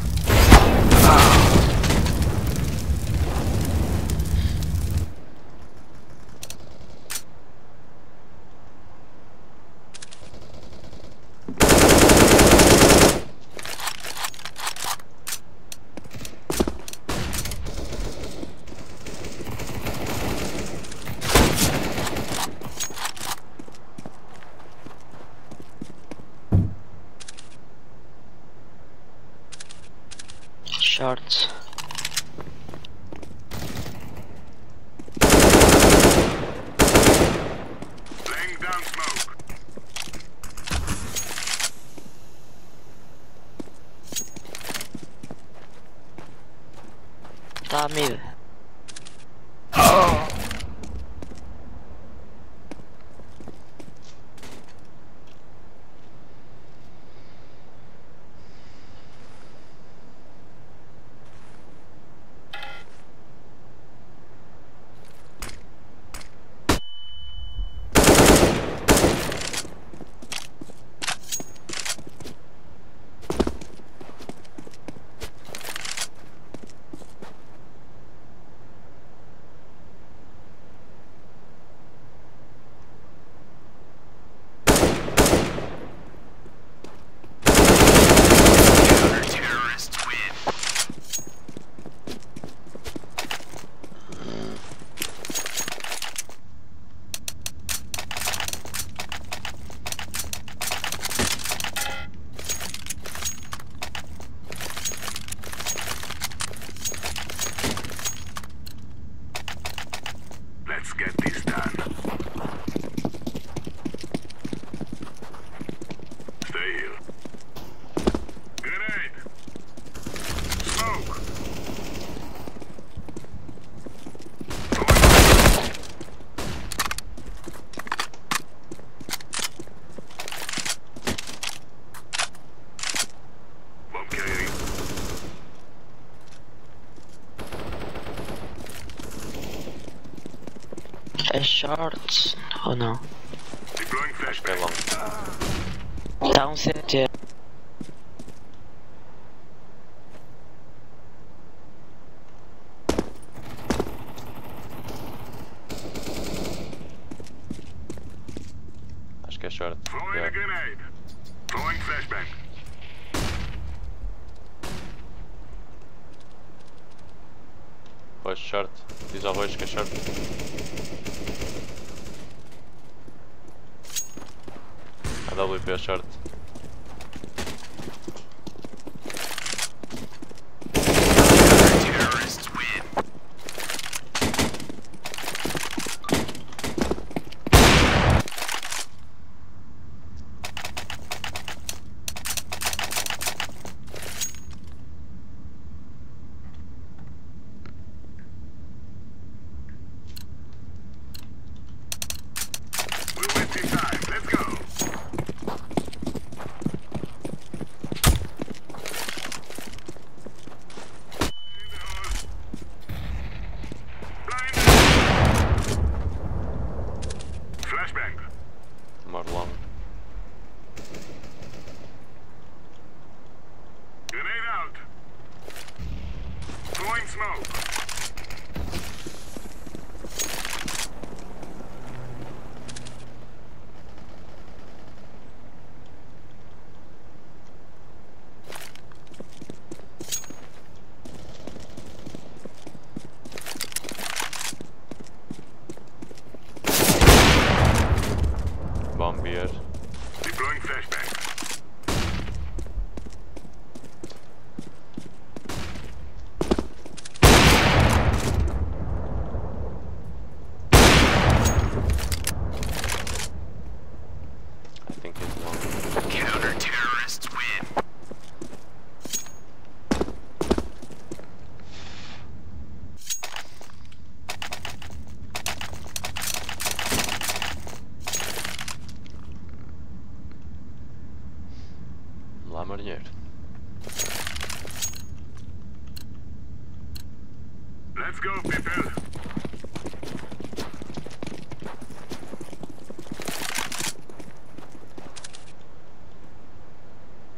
shorts. Laying down smoke. Tá mid. Let's get this done. Stay here. Grenade. Smoke. Bomb carrying. Shorts. Oh no. Deploying flashbang. Down CT. Acho que é short. Throwing a Yeah. grenade. Throwing flashbang. Roxo short. Diz ao roxo que é short. AWP é short. We're wasting time. Let's go. Flashbang. More long. Grenade out. Throwing smoke. Bombier. Deploying flashbang. I think he's long. Counter-terrorists win. Lá marinheiro. Let's go, people.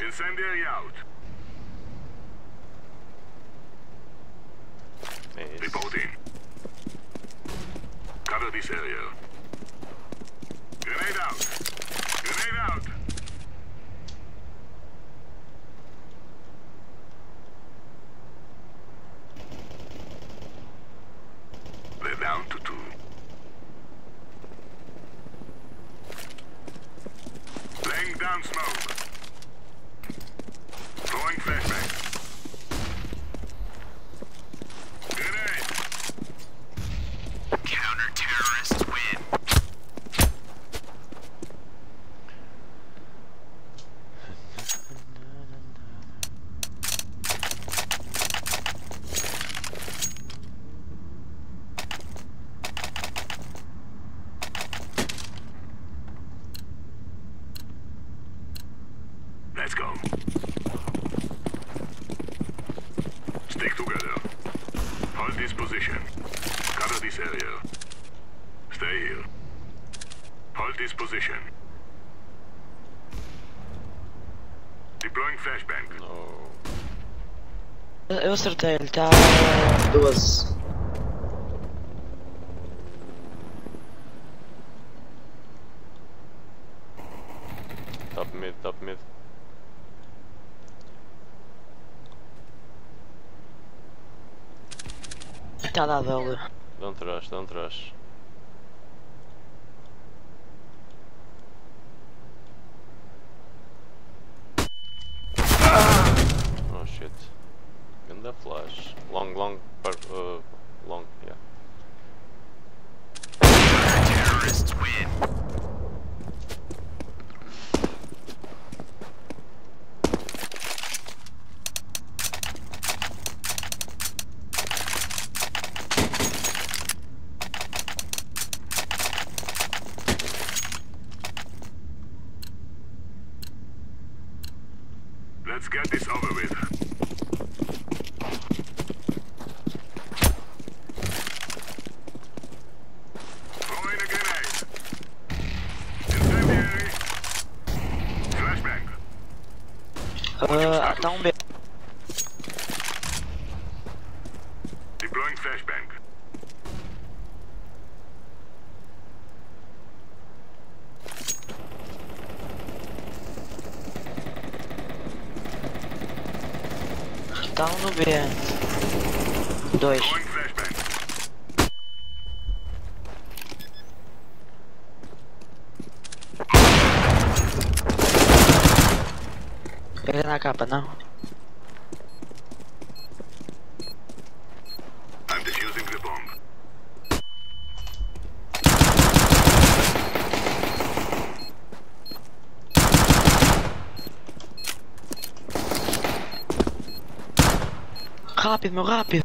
Incendiary out. Miss. Reporting. Cover this area. Grenade out. Grenade out. They're down to 2. Laying down smoke. Throwing flashbang. this position. Cover this area. Stay here. Hold this position. Deploying flashbang. Eu acertei, ele está 12. Top mid, top mid. Está lá dele. Don't rush, don't rush. Oh shit. Ganda flash. Long, long, long, yeah. Terrorists win. Let's get this over with. Throwing a grenade. Incendiary. Flashbang. Está B. Deploying flashbang. Está no B. 2. Throwing flashbang. Pega na capa, não. I'm defusing the bomb. Rápido, meu, rápido.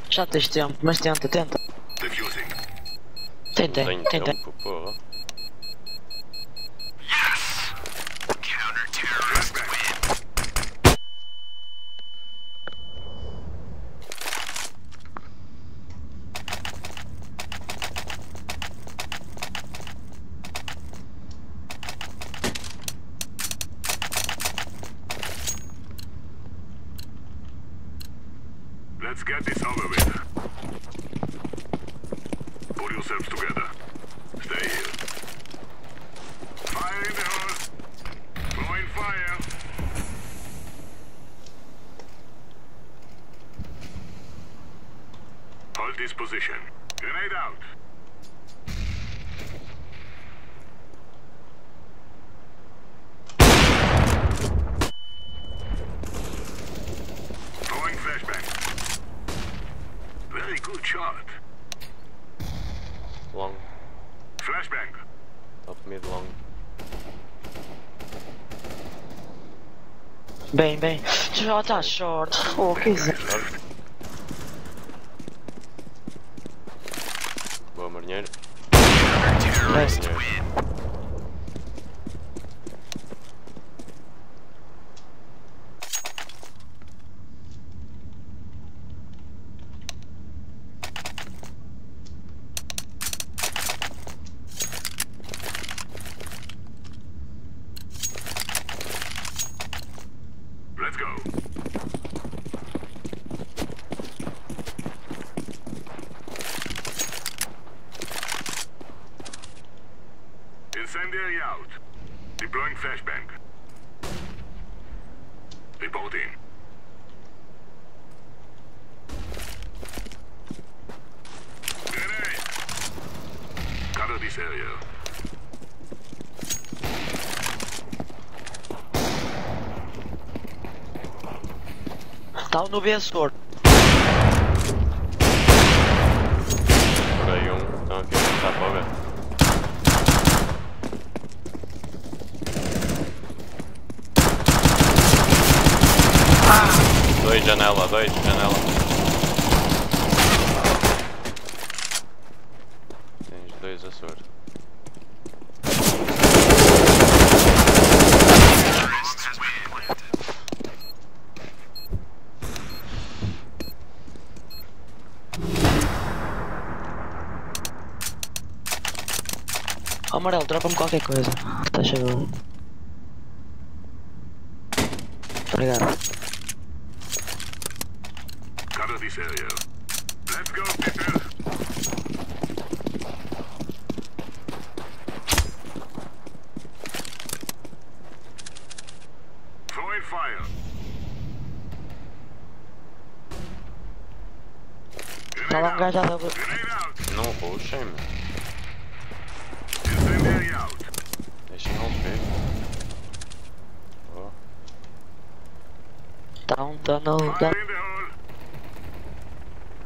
Já tens tempo, mas tenta, tenta. Defusing. Tenta, Tenho tenta. tempo, porra. Yes! Counter-terrorist win. Let's get this over with. Pull yourselves together. Stay here. Fire in the hole. Throwing fire. Hold this position. Grenade out. Throwing flashbang. Very good shot. Long, Flashbang. top mid, long. Bem, bem. Já está short. Oh, que isso? Boa, marinheiro. Best. Marinheiro. Let's go. Incendiary out. Deploying flashbang. Reporting. Grenade. Cover this area. Está no B sword. Por aí estão aqui a tentar para o B. Dois janela, dois janela. Tens dois a sword. Oh, amarelo, dropa-me qualquer coisa. Tá chegando. Obrigado. Cover this area. Let's go, people. Throwing fire. Tá lá um gajo já deu. Grenade out. Não rushem-me. Incendiary out. Deixem eles ver. Oh. Tá um tunnel. Fire in the hole.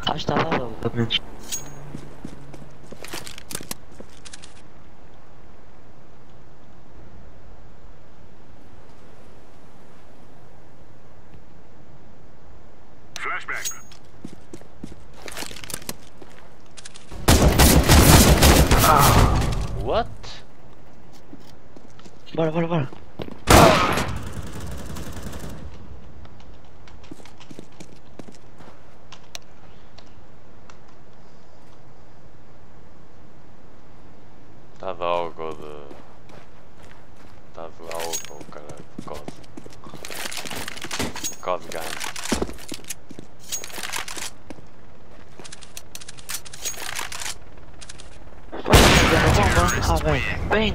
Acho que tá lá, pelo menos. Flashback. What? Bora, bora, bora. Tá de algo de... Tá de algo, caralho, de COD. COD game. Ah, bem. Bem.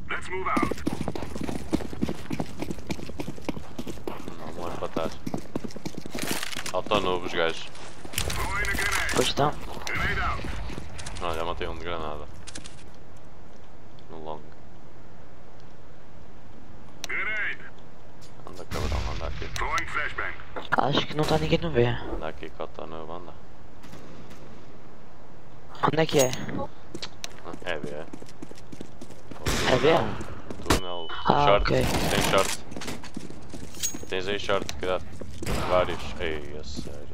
Let's move out. Não, vamos para trás. Faltam novos gajos. Throwing a grenade. Pois estão. Grenade out. Não, já matei um de granada. No long. Grenade. Anda cabrão, anda aqui. Throwing flashbang. Acho que não tá ninguém no B. Anda aqui, cota novo, anda. Onde é que é? É B, é. É B? Túnel. Ah, Short. ok. Tem short. Tens aí short, cuidado. Vários. Ei, é sério.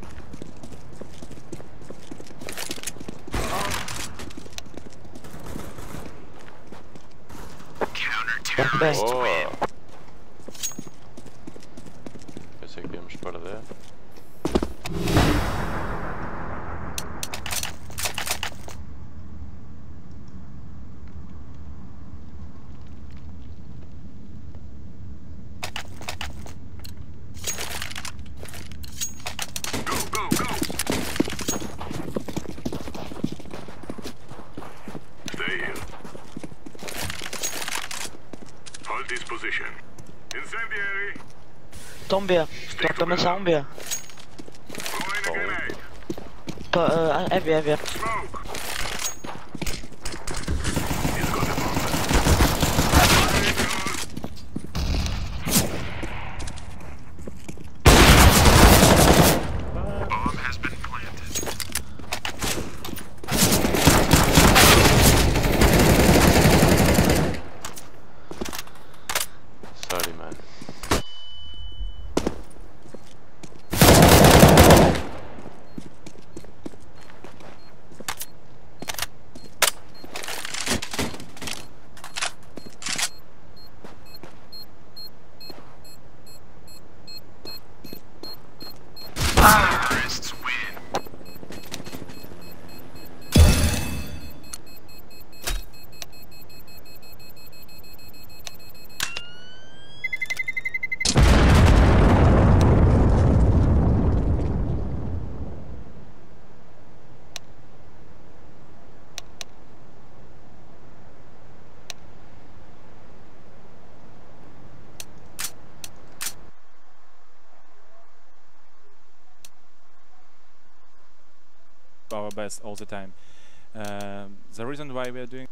Bem. Boa! Pensei que íamos perder. Go, go, go. Stay here. Hold this position. Incendiary. Estão B. Estão pelo menos há um B. Throwing a grenade. É B, é B. Smoke. He's got a bomb. Fire in the hole. Bomb has been planted. Sorry, man. Terrorists win. Our best all the time. The reason why we are doing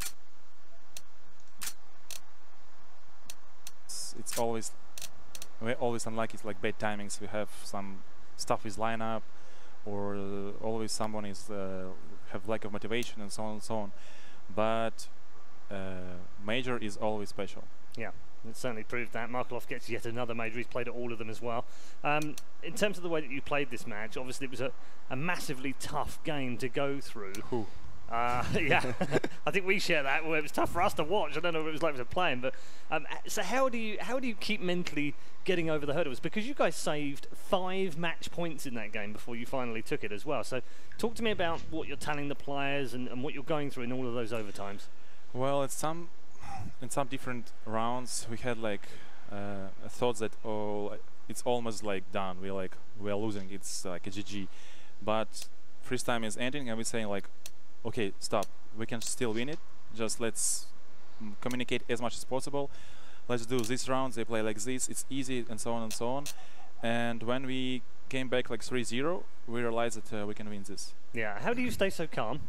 it's always we're always unlucky. It's like bad timings. We have some stuff with lineup, or always someone is have lack of motivation and so on and so on. But major is always special. Yeah. It certainly proved that. Markelov gets yet another major. He's played at all of them as well. In terms of the way that you played this match, obviously it was a massively tough game to go through. Yeah, I think we share that. Well, it was tough for us to watch. I don't know what it was like for playing, but so how do you keep mentally getting over the hurdles? Because you guys saved 5 match points in that game before you finally took it as well. So talk to me about what you're telling the players and what you're going through in all of those overtimes. Well, in some different rounds we had like thoughts that it's almost like done. We're losing. It's like a GG, but freeze time is ending, and we're saying like, okay, stop. We can still win it. Just let's communicate as much as possible. Let's do these rounds. They play like this. It's easy, and so on and so on. And when we came back like 3-0, we realized that we can win this. Yeah. How do you stay so calm?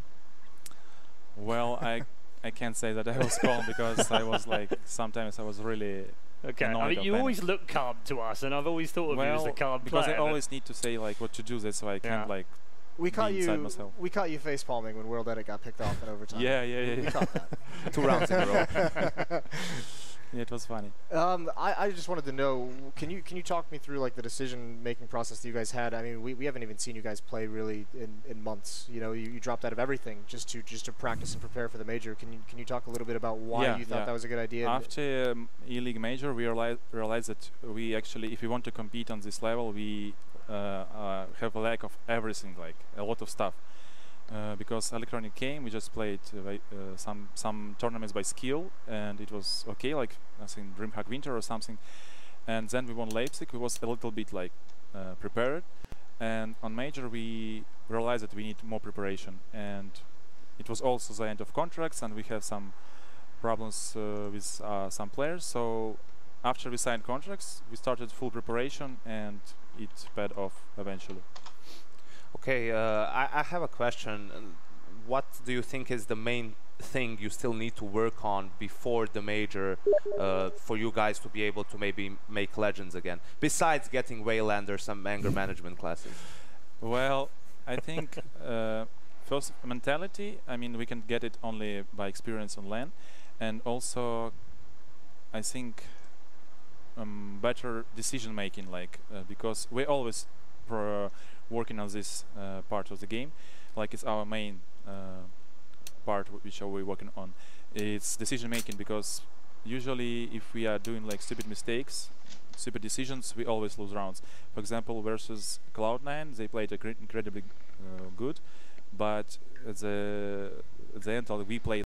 Well, I can't say that I was calm because I was like, sometimes I was really okay. I mean, you always look calm to us, and I've always thought of you as a calm because player. I always need to say like what to do. That's why I can't like. We caught you face palming when World Edit got picked off in overtime. Yeah. We caught that. 2 rounds in a row. Yeah, it was funny. I just wanted to know, can you talk me through like the decision-making process that you guys had? I mean, we haven't even seen you guys play really in months. You know, you dropped out of everything just to practice and prepare for the major. Can you talk a little bit about why you thought that was a good idea? After E-League major, we realized that we actually, if we want to compete on this level, we have a lack of everything, like a lot of stuff. Because Electronic came, we just played some tournaments by skill, and it was okay, like I think DreamHack Winter or something. And then we won Leipzig. We was a little bit like prepared, and on major we realized that we need more preparation. And it was also the end of contracts, and we had some problems with some players. So after we signed contracts, we started full preparation, and it paid off eventually. Okay, I have a question. What do you think is the main thing you still need to work on before the major for you guys to be able to maybe make legends again, besides getting Wayland or some anger management classes? Well, I think first mentality, I mean, we can get it only by experience on LAN, and also I think better decision making, like because we always working on this part of the game, like it's our main part which are we working on. It's decision making, because usually if we are doing like stupid mistakes, stupid decisions, we always lose rounds. For example, versus Cloud9, they played incredibly good, but at the end we played